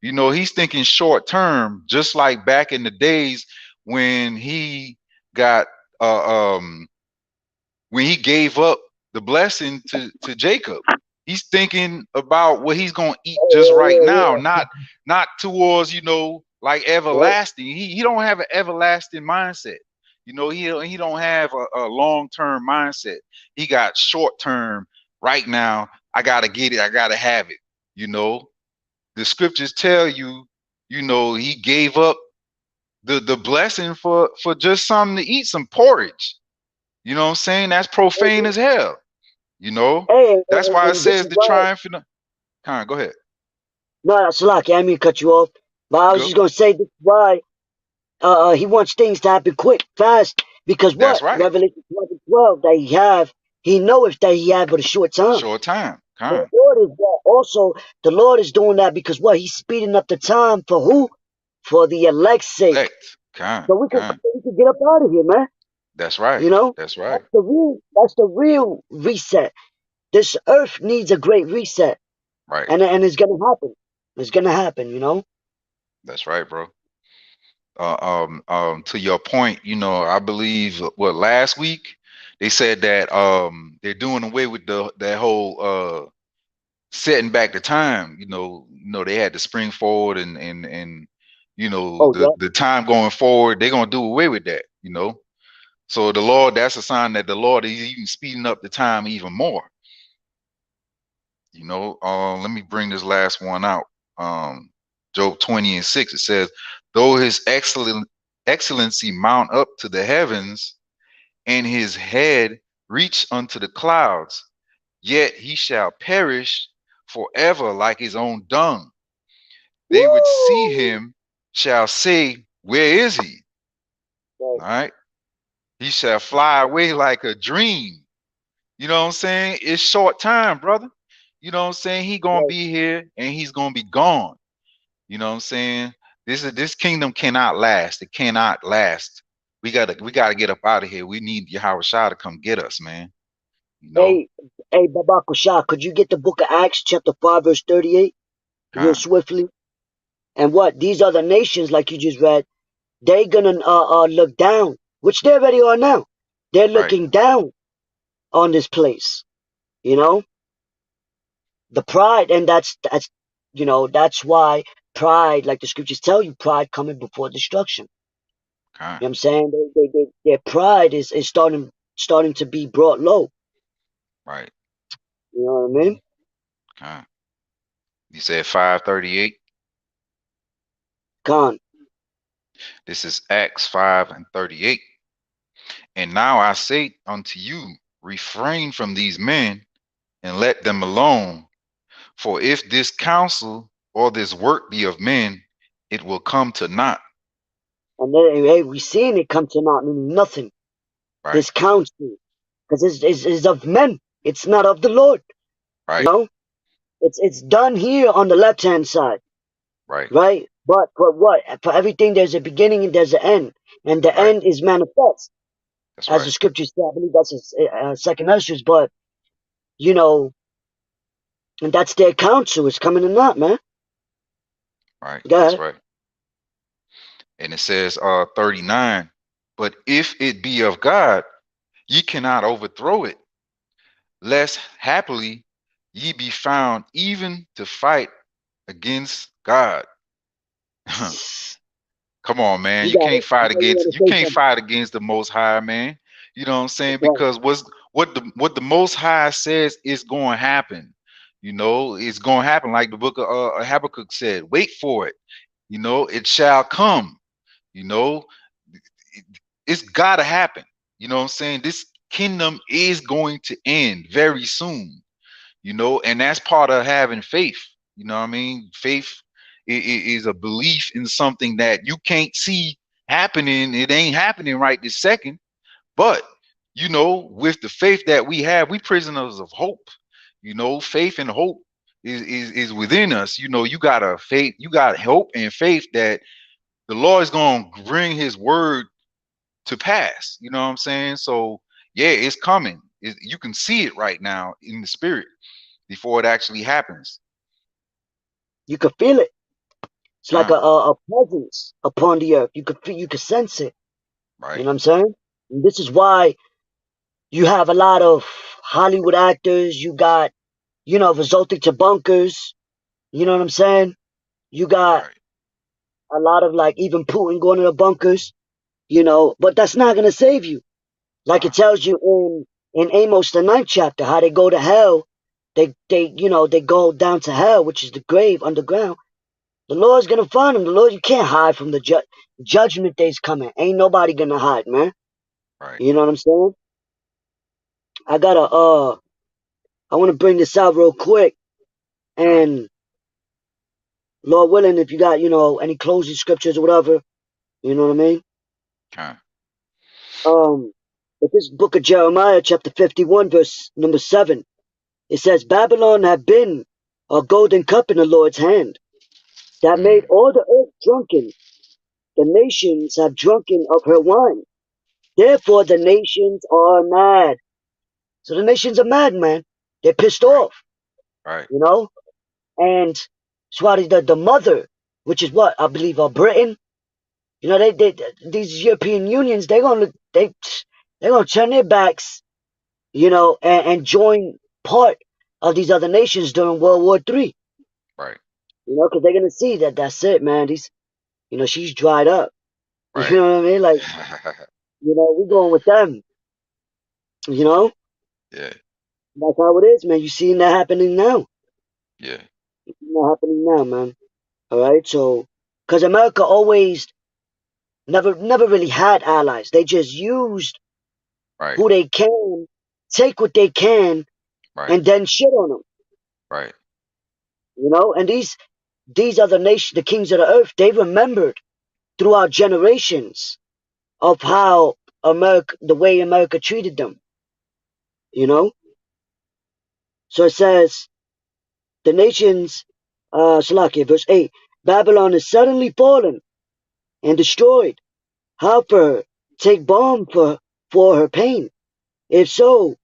You know, he's thinking short term, just like back in the days when he got when he gave up the blessing to Jacob. He's thinking about what he's gonna eat just right now, not towards, you know, like everlasting. He don't have an everlasting mindset. You know, he don't have a long-term mindset. He got short-term right now. I gotta get it, I gotta have it. You know, the scriptures tell you, you know, he gave up the blessing for just something to eat, some porridge. You know what I'm saying? That's profane as hell. You know, that's why it says the triumph. Khan, go ahead. No, Salaki, I mean cut you off. But I was just gonna say this is why he wants things to happen quick, fast, because That's what? right. Revelation 12 that he knows that he had but a short time. Short time. The Lord is that also, the Lord is doing that because what? He's speeding up the time for who? For the elect's sake. So we can get up out of here, man. That's right. You know? That's right. That's the real reset. This earth needs a great reset. Right. And it's gonna happen. It's gonna happen, you know? That's right, bro. To your point, you know, I believe what last week they said that they're doing away with that whole setting back the time. You know, they had to spring forward and you know, the time going forward, they're gonna do away with that, you know. So the Lord, that's a sign that the Lord is even speeding up the time even more. You know, let me bring this last one out. Job 20:6, it says, though his excellency mount up to the heavens, and his head reach unto the clouds, yet he shall perish forever like his own dung. They would see him, shall say, where is he? All right. He shall fly away like a dream. You know what I'm saying? It's short time, brother. You know what I'm saying? He gonna be here and he's gonna be gone. You know what I'm saying? This kingdom cannot last. It cannot last. We gotta get up out of here. We need Yahweh Shah to come get us, man. You know? Hey, Babako Shah, could you get the book of Acts, chapter 5, verse 38, real swiftly? And what? These other nations, like you just read, they're gonna look down, which they already are now. They're looking down on this place. You know? The pride, and that's you know, that's why pride, like the scriptures tell you, pride coming before destruction. You know what I'm saying? Their pride is starting to be brought low. Right. You know what I mean? You said 5:38? Khan. This is Acts 5:38. And now I say unto you, refrain from these men and let them alone. For if this counsel or this work be of men, it will come to naught. And then, hey, we seen it come to naught, meaning nothing. Right. This counsel, because it's of men. It's not of the Lord. Right. You know? It's done here on the left hand side. Right. Right? But for what? For everything there's a beginning and there's an end. And the end is manifest. That's as the scriptures say. I believe that's second Esdras, but you know, and that's their counsel. It's coming to naught, man. Right. That's right. And it says 39, but if it be of God, ye cannot overthrow it, lest happily ye be found even to fight against God. Come on, man. You can't fight against the Most High, man. You know what I'm saying? Because what the Most High says is going to happen. You know, it's going to happen. Like the book of Habakkuk said, wait for it. You know, it shall come. You know, it's got to happen. You know what I'm saying? This kingdom is going to end very soon. You know, and that's part of having faith. You know what I mean? Faith is a belief in something that you can't see happening. It ain't happening right this second. But, you know, with the faith that we have, we prisoners of hope. You know, faith and hope is within us. You know, you got a faith, you got hope and faith that the Lord is going to bring his word to pass. You know what I'm saying? So, yeah, it's coming. You can see it right now in the spirit before it actually happens. You could feel it. It's like Huh? a presence upon the earth. You could sense it. You Right. know what I'm saying? And this is why you have a lot of Hollywood actors. You got, resulting to bunkers. You know what I'm saying? You got Right. a lot of like even Putin going to the bunkers. But that's not gonna save you. Like it Nah. tells you in Amos the ninth chapter, how they go to hell. They go down to hell, which is the grave underground. The Lord's gonna find them. The Lord, you can't hide from the judgment day's coming. Ain't nobody gonna hide, man. Right. You know what I'm saying? I gotta I wanna bring this out real quick. Huh? And Lord willing, if you got, any closing scriptures or whatever, you know what I mean? Huh? Um but this book of Jeremiah, chapter 51, verse number 7, it says, Babylon had been a golden cup in the Lord's hand, that made Mm. all the earth drunken. The nations have drunken of her wine. Therefore the nations are mad. So the nations are mad, man. They're pissed Right. off, Right. you know? And Swati, the mother, which is what I believe are Britain, they these European unions, they're gonna turn their backs, and join part of these other nations during World War III. Right. Because they're gonna see that that's it, man. She's dried up. You Right. know what I mean? Like, we going with them. You know, Yeah. that's how it is, man. You seeing that happening now? Yeah. You seeing that happening now, man. All right, so because America always never really had allies. They just used Right. who they can, take what they can, Right. and then shit on them. Right. And these other nations, the kings of the earth, they remembered throughout generations of how the way America treated them. You know, so it says the nations, Salakia, verse 8, Babylon is suddenly fallen and destroyed. How for her? Take balm for her pain. If so,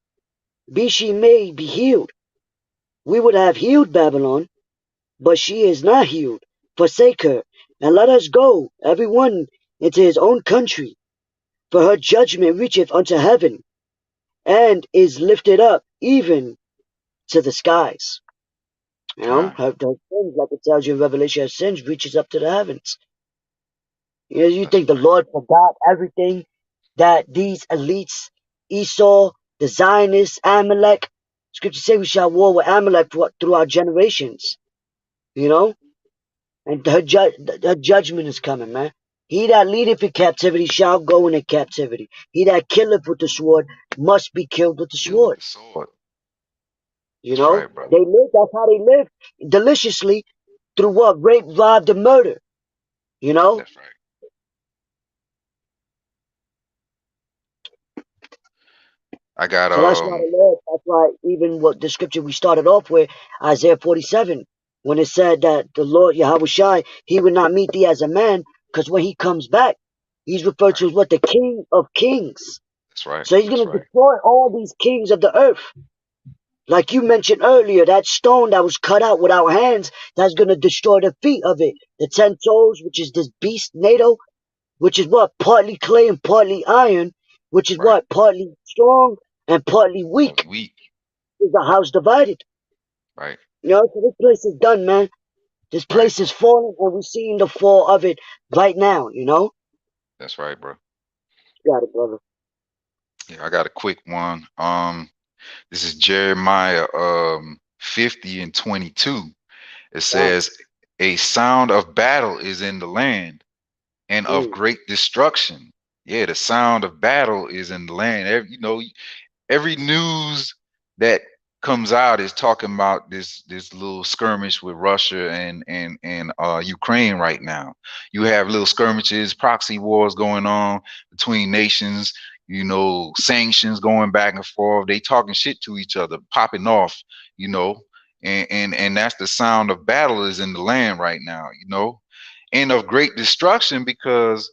be she may be healed. We would have healed Babylon, but she is not healed. Forsake her, and let us go, every one into his own country. For her judgment reacheth unto heaven, and is lifted up even to the skies. Con. Her sins, like it tells you in Revelation, her sins reaches up to the heavens. You That's think the right. Lord forgot everything that these elites, Esau, the Zionists, Amalek, scripture say we shall war with Amalek throughout generations, you know? And her judgment is coming, man. He that leadeth in captivity shall go into captivity. He that killeth with the sword must be killed with the Kill with sword. the sword. You That's know? right, brother. They live, that's how they live deliciously through what? Rape, robbed, and murder. You know? That's right. I got So that's why even what the scripture we started off with, Isaiah 47, when it said that the Lord Yahweh Shai, he would not meet thee as a man, because when he comes back, he's referred to right. as what? The King of Kings. That's right. So he's That's gonna right. destroy all these kings of the earth. Like you mentioned earlier, that stone that was cut out without hands, that's gonna destroy the feet of it. The 10 toes, which is this beast NATO, which is what? Partly clay and partly iron, which is Right. what? Partly strong and partly Only weak. weak. Is the house divided? Right. So this place is done, man. This Right. place is falling, and we're seeing the fall of it right now. That's right, bro. Got it, brother. Yeah, I got a quick one. This is Jeremiah 50 and 22. It Wow. says, a sound of battle is in the land and of Mm. great destruction. Yeah, the sound of battle is in the land. Every news that comes out is talking about this little skirmish with Russia and Ukraine right now. You have little skirmishes, proxy wars going on between nations. Sanctions going back and forth. They talking shit to each other, popping off. You know, and that's the sound of battle is in the land right now. And of great destruction because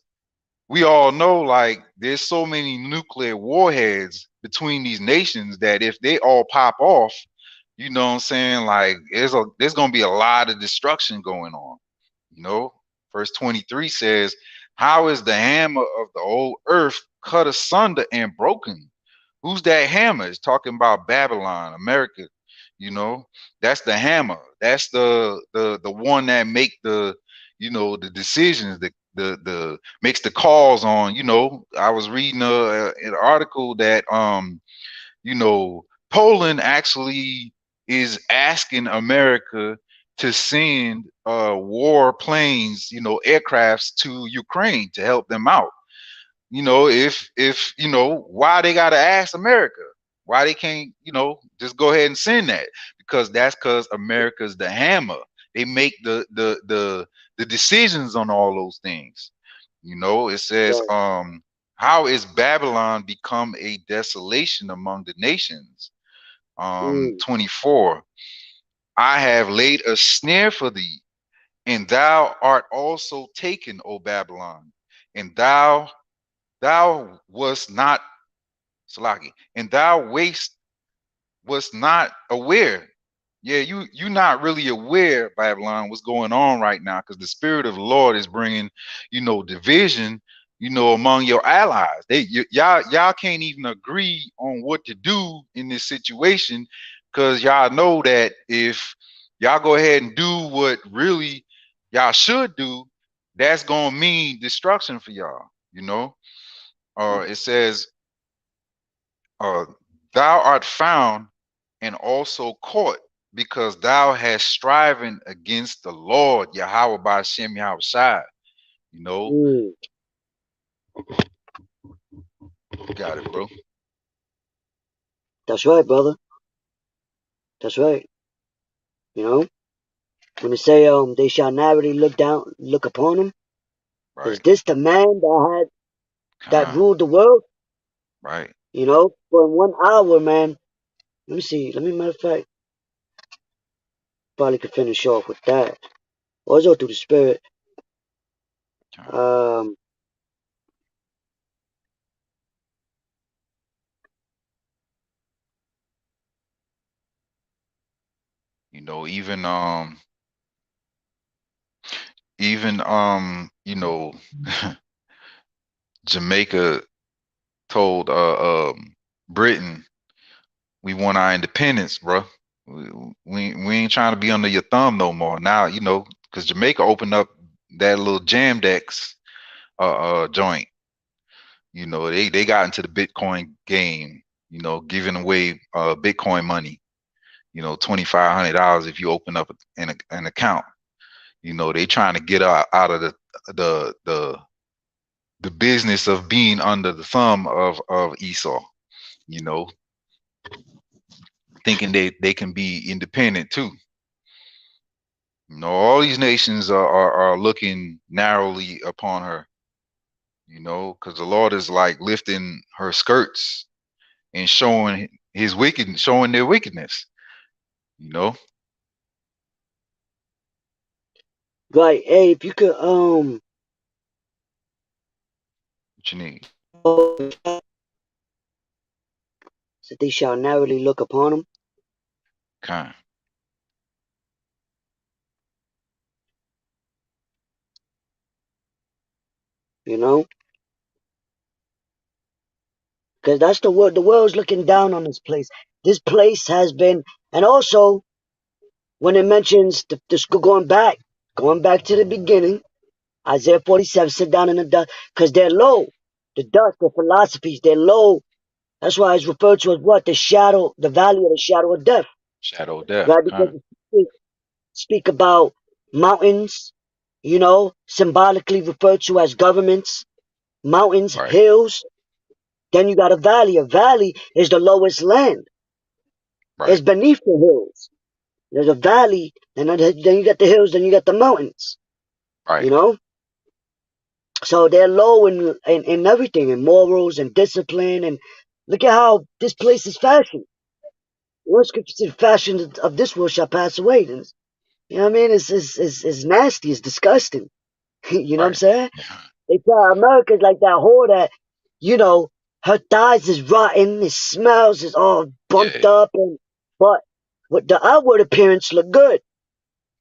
we all know like there's so many nuclear warheads between these nations that if they all pop off, you know what I'm saying? Like there's gonna be a lot of destruction going on. You know, verse 23 says, how is the hammer of the old earth cut asunder and broken? Who's that hammer? It's talking about Babylon, America. You know, that's the hammer. That's the one that make the decisions, the makes the calls on. I was reading an article that Poland actually is asking America to send war planes, aircrafts to Ukraine to help them out. If why they gotta ask America, why they can't just go ahead and send that, because America's the hammer. They make the decisions on all those things. It says, Right. how is Babylon become a desolation among the nations? Mm. 24, I have laid a snare for thee, and thou art also taken, O Babylon, and thou wast not Salaki, and thou waste was not aware. Yeah, you not really aware, Babylon, what's going on right now, because the spirit of the Lord is bringing, division, among your allies. Y'all can't even agree on what to do in this situation, because y'all know that if y'all go ahead and do what really y'all should do, that's gonna mean destruction for y'all. It says, uh, thou art found and also caught, because thou hast striven against the Lord Yahweh by Hashem Yahushai. Mm. Got it, bro. That's right, brother. That's right. You know, when they say they shall narrowly look upon him. Is Right. this the man that Con. ruled the world? Right. For 1 hour, man. Let me see. Matter of fact, probably could finish off with that. Also through the spirit. Con. Um, Even Jamaica told Britain, we want our independence, bro. We ain't trying to be under your thumb no more. Now, because Jamaica opened up that little Jamdex joint. They got into the Bitcoin game, giving away Bitcoin money, $2,500 if you open up an account. They trying to get out of the the the business of being under the thumb of Esau, you know, thinking they can be independent too. All these nations are looking narrowly upon her, because the Lord is like lifting her skirts and showing their wickedness, you know. right. Hey, if you could What you need. that they shall narrowly look upon him. Kind. You know, because that's the world. The world's looking down on this place. This place has been, and also when it mentions this going back to the beginning, Isaiah 47, sit down in the dust, because they're low. The dust, the philosophies, they're low. That's why it's referred to as what? The valley of the shadow of death. Shadow of death. right? Because Kind. it speak about mountains, symbolically referred to as governments, mountains, Right. hills. Then you got a valley. A valley is the lowest land. Right. It's beneath the hills. There's a valley, and then you got the hills, then you got the mountains. Right. You know, so they're low in everything, in morals and discipline. And look at how this place is fashioned. Scripture said, "Fashion of this world shall pass away." And, you know what I mean? It's nasty. It's disgusting. You know what I'm Right. saying? It's America's like that whore that, you know, her thighs is rotten, it smells, it's all bumped Yeah. up, and but with the outward appearance look good.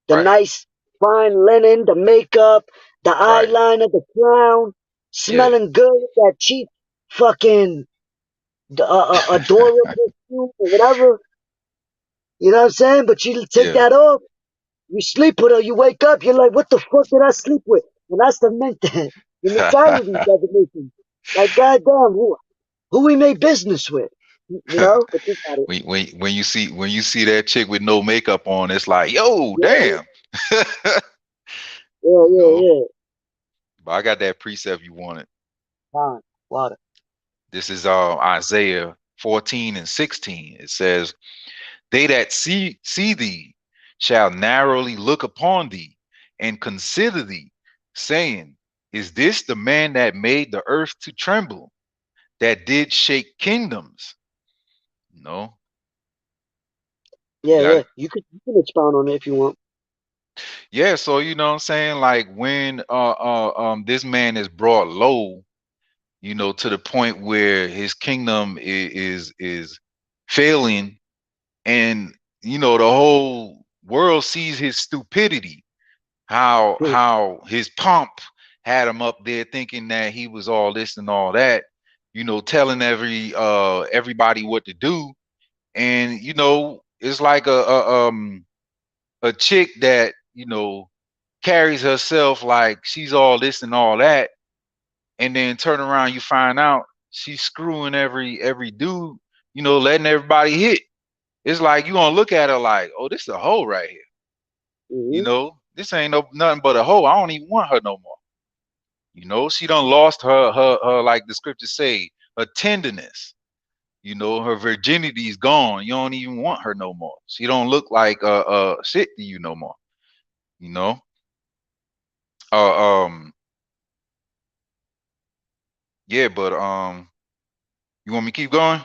The Right. nice fine linen, the makeup, the Right. eyeliner, the crown, Yeah. smelling good with that cheap fucking adorable perfume or whatever. You know what I'm saying? But you take Yeah. that off, you sleep with her, you wake up, you're like, what the fuck did I sleep with? And that's the mentality definition. Like, goddamn, who we made business with, But think about it. when you see that chick with no makeup on, it's like, yo, Yeah, damn. yeah, You yeah, know. yeah. But I got that precept you wanted. Fine, water. This is Isaiah 14 and 16. It says, "They that see thee shall narrowly look upon thee and consider thee, saying, Is this the man that made the earth to tremble, that did shake kingdoms?" No, you Yeah, got yeah. it. You can expound on it if you want. Yeah, so you know what I'm saying? Like when this man is brought low, to the point where his kingdom is failing, and the whole world sees his stupidity, how his pomp had him up there thinking that he was all this and all that, telling everybody what to do. And it's like a chick that carries herself like she's all this and all that, and then turn around, you find out she's screwing every dude, letting everybody hit. It's like you gonna look at her like, oh, this is a hoe right here. Hmm. This ain't nothing but a hoe. I don't even want her no more. She done lost her, like the scriptures say, her tenderness. Her virginity is gone. You don't even want her no more. She don't look like shit to you no more. You know. Uh yeah, but you want me to keep going?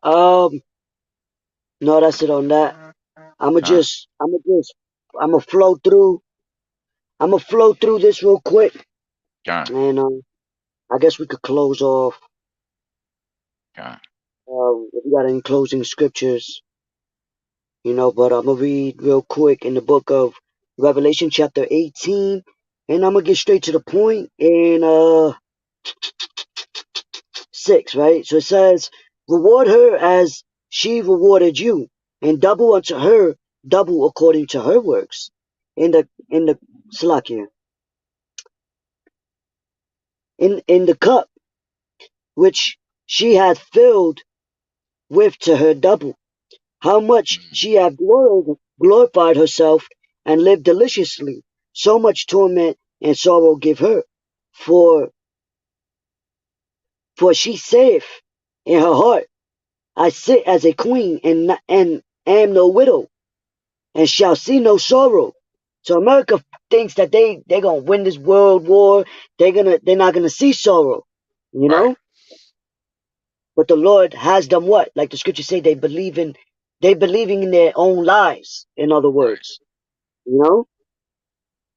Um, no, that's it on that. I'ma Con, just, I'ma just, I'ma flow through. I'ma flow through this real quick, con, and I guess we could close off. con, If you got any closing scriptures, But I'm gonna read real quick in the book of Revelation, chapter 18, and I'm gonna get straight to the point in 6, right? So it says, "Reward her as she rewarded you, and double unto her, double according to her works." In the Salakia, in the cup which she hath filled with to her double. How much mm, she hath glorified herself and lived deliciously, so much torment and sorrow give her. For for she saith in her heart, I sit as a queen and am no widow, and shall see no sorrow. So America thinks that they're gonna win this world war. They're not gonna see sorrow, you right, know. But the Lord has them what? Like the scriptures say, they believing in their own lies. In other right. words, you know.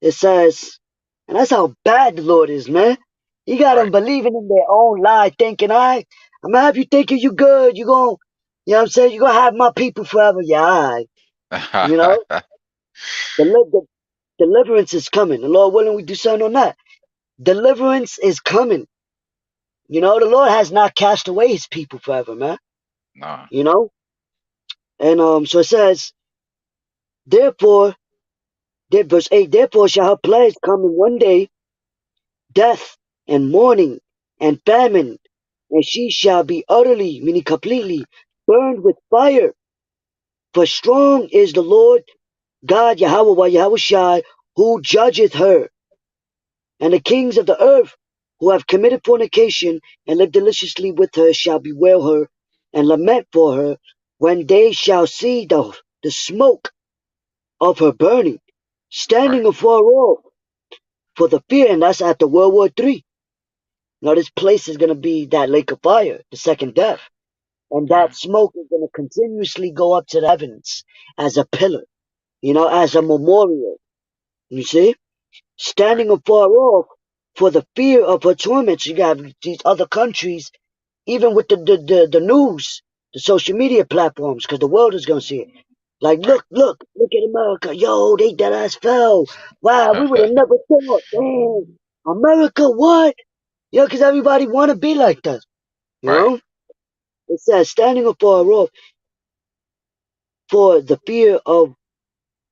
It says, and that's how bad the Lord is, man. He got them Right. believing in their own lie, thinking, I'm gonna have you thinking you good. You know what I'm saying? You're gonna have my people forever. Yeah, all right. You know, the deliverance is coming. The Lord willing, we do something on that. Deliverance is coming. The Lord has not cast away his people forever, man. Nah. You know? And so it says, therefore, verse 8, therefore shall her plagues come in one day, death and mourning and famine, and she shall be utterly, meaning completely, burned with fire. For strong is the Lord God Yahweh Yahushai, who judgeth her. And the kings of the earth who have committed fornication and lived deliciously with her shall bewail her and lament for her when they shall see the smoke of her burning, Right. standing afar off for the fear, and that's after World War III. Now this place is gonna be that lake of fire, the second death. And that Right. smoke is gonna continuously go up to the heavens as a pillar, as a memorial. You see? Right. Standing afar off for the fear of her torment. You got these other countries, even with the news, the social media platforms, because the world is gonna see it. Like, Right. look at America. Yo, they dead ass fell. Wow, we would have never thought. Damn, America, what? Yo, because everybody want to be like that. You Right. know? It says, standing afar off for the fear of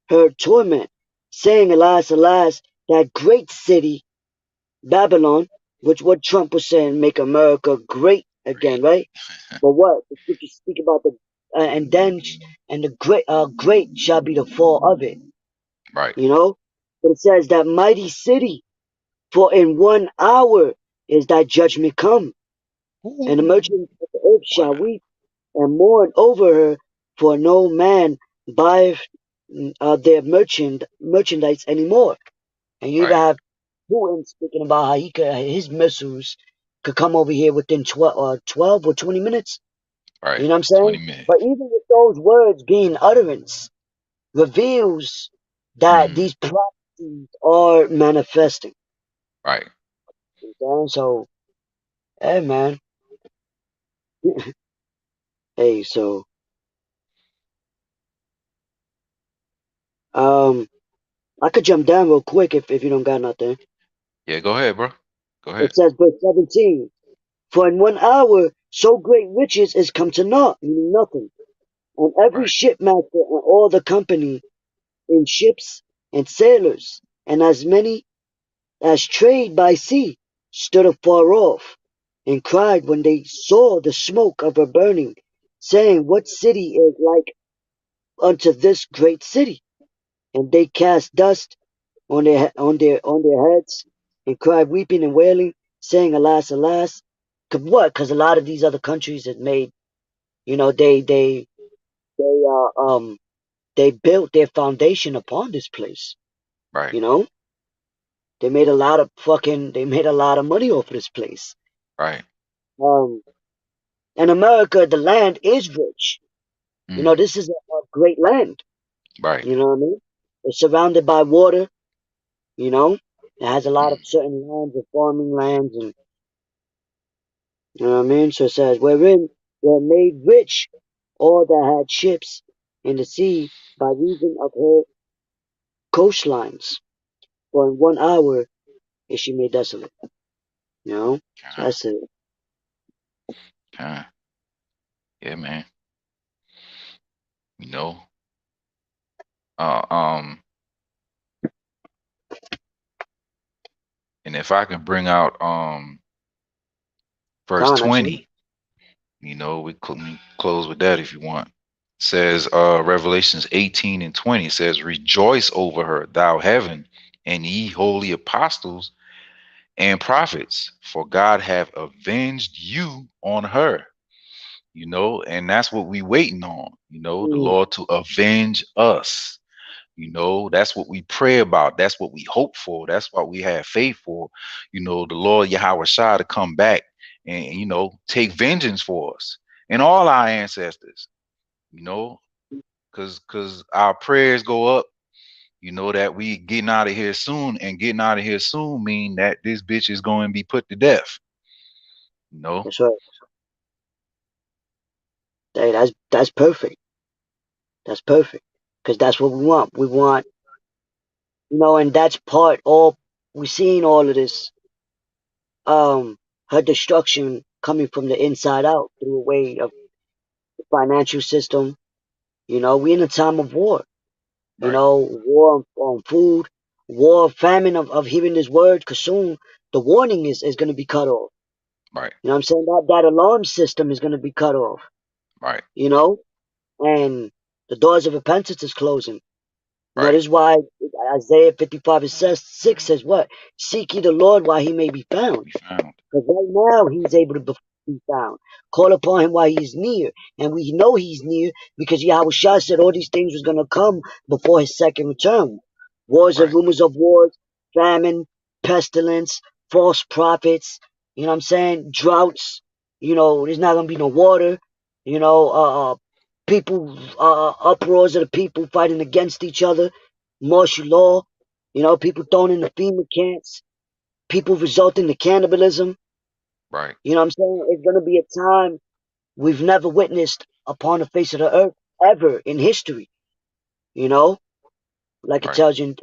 her torment, saying, alas, alas, that great city, Babylon, which what Trump was saying, make America great again, Great. right? But what? The scriptures speak about and then, and the great shall be the fall of it, Right. you know? But it says that mighty city, for in 1 hour is thy judgment come, and the Ooh, merchants of the earth boy. shall weep and mourn over her, for no man buyeth their merchandise anymore. And you even Right. have Putin speaking about how his missiles could come over here within 12 or 20 minutes. Right. You know what I'm 20 saying? minutes. But even with those words being utterance, reveals that Mm. these prophecies are manifesting. Right. You know? So, hey man, hey, so um, I could jump down real quick if you don't got nothing. Yeah, go ahead, bro. Go ahead. It says verse 17. For in 1 hour so great riches is come to naught, meaning nothing. And every Right. shipmaster and all the company in ships and sailors, and as many as trade by sea, stood afar off, and cried when they saw the smoke of her burning, saying, what city is like unto this great city? And they cast dust on their heads, and cried weeping and wailing, saying, alas, alas. What? Because a lot of these other countries had made, they they built their foundation upon this place. Right. You know, they made a lot of money off of this place. Right. Um, and America, the land is rich. Mm. This is a great land. Right. You know what I mean? It's surrounded by water. You know, it has a lot of Mm. certain lands and farming lands, and you know what I mean. So it says, wherein were made rich all that had ships in the sea by reason of her coastlines. For in 1 hour is she made desolate. You know, so Kind. that's it. Kind. Yeah, man. You know. Uh. And if I can bring out verse Gone actually. 20, we close with that if you want. Says Revelations 18 and 20 says, rejoice over her, thou heaven, and ye holy apostles and prophets, for God have avenged you on her. And that's what we waiting on, the Mm, Lord to avenge us. That's what we pray about. That's what we hope for. That's what we have faith for. The Lord Yahweh Shah to come back and, take vengeance for us and all our ancestors, you know, because our prayers go up, that we getting out of here soon, and getting out of here soon mean that this bitch is going to be put to death, you know? that's right. Hey, that's perfect. That's perfect. Because that's what we want. We want, and that's part all we seen all of this her destruction coming from the inside out through a way of the financial system. We in a time of war. Right, War on food, war, famine of hearing this word, because soon the warning is going to be cut off. right, You know what I'm saying? That alarm system is going to be cut off, right, you know? And The doors of repentance is closing. You know, Right. this is why Isaiah 55 and 6 says what? Seek ye the Lord while he may be May found. be found. Because right now he's able to be found. Call upon him while he's near. And we know he's near because Yahweh Shah said all these things was going to come before his second return. Wars and Right. rumors of wars, famine, pestilence, false prophets, you know what I'm saying? Droughts, you know, there's not going to be no water, you know, people, uproars of the people fighting against each other, martial law, you know, people thrown in the FEMA camps, people resulting to cannibalism. Right. You know what I'm saying? It's going to be a time we've never witnessed upon the face of the earth ever in history, you know? Like it Right. tells you in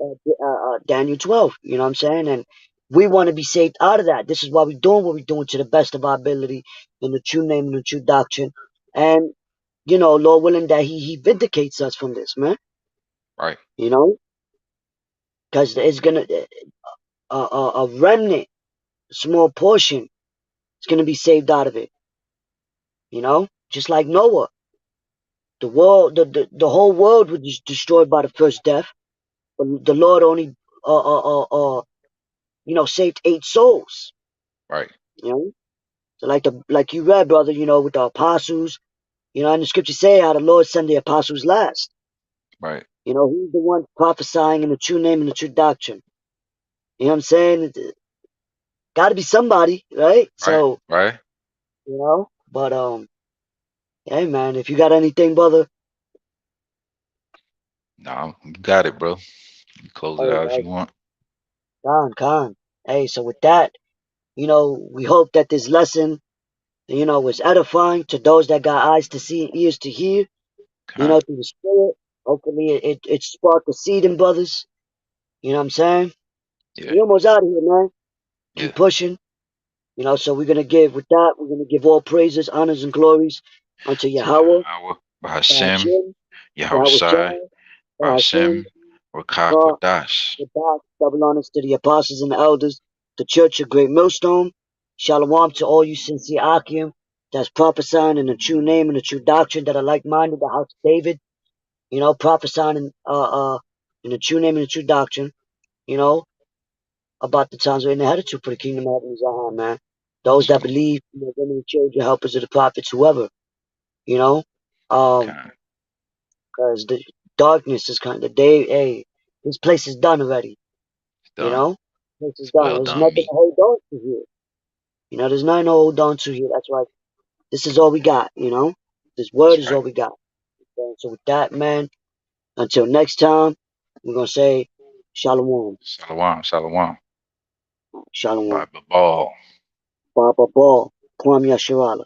Daniel 12, you know what I'm saying? And we want to be saved out of that. This is why we're doing what we're doing to the best of our ability in the true name and the true doctrine. And, you know, Lord willing that he vindicates us from this, man, Right. you know? Because it's going to, a remnant, small portion, is going to be saved out of it, you know? Just like Noah. The world, the whole world was destroyed by the first death. But the Lord only, uh, uh, uh, uh, saved 8 souls. Right. You know, so like you read, brother, you know, with the apostles, you know, and the scriptures say how the Lord sent the apostles last. Right. You know, He's the one prophesying in the true name and the true doctrine. You know what I'm saying? Got to be somebody, right? Right. So, Right. you know, but hey, man, if you got anything, brother, No, you got it, bro. You close it hey, out if hey, you want. Con. Hey, so with that, you know, we hope that this lesson, you know, was edifying to those that got eyes to see and ears to hear, you know, Con. through the spirit. Hopefully it sparked a seed in brothers. You know what I'm saying? Yeah. We almost out of here, man. Yeah. Keep pushing. You know, so we're gonna give all praises, honors, and glories unto To Yahweh, Yahweh, Bahashem, Bahashim, Yahweh Yahweh Shai, Shai, Bahashim, Bahashem, Rakak Ra, Wadash. Shabbat, double honors to the apostles and the elders, the church of Great Millstone. Shalom to all you sincere Akim that's prophesying in the true name and the true doctrine that are like minded, the house of David, you know, prophesying in the true name and the true doctrine, you know, about the times we're in the headed to for the kingdom of heaven is at hand, man. Those that So, believe, you know, women and children, helpers of the prophets, whoever, you know, um, Con. because the darkness is kind of the day. Hey, this place is done already. It's You done. know, this is It's done. well There's done, nothing me. to hold on to here. You know, there's nothing to hold on to here. That's why this is all we got. You know, this word That's is right. all we got. Okay? So with that, man, until next time, we're gonna say shalom, Shalom. Shalom. shalom, Bye. Ball. ba ba ba, kwam yasharala.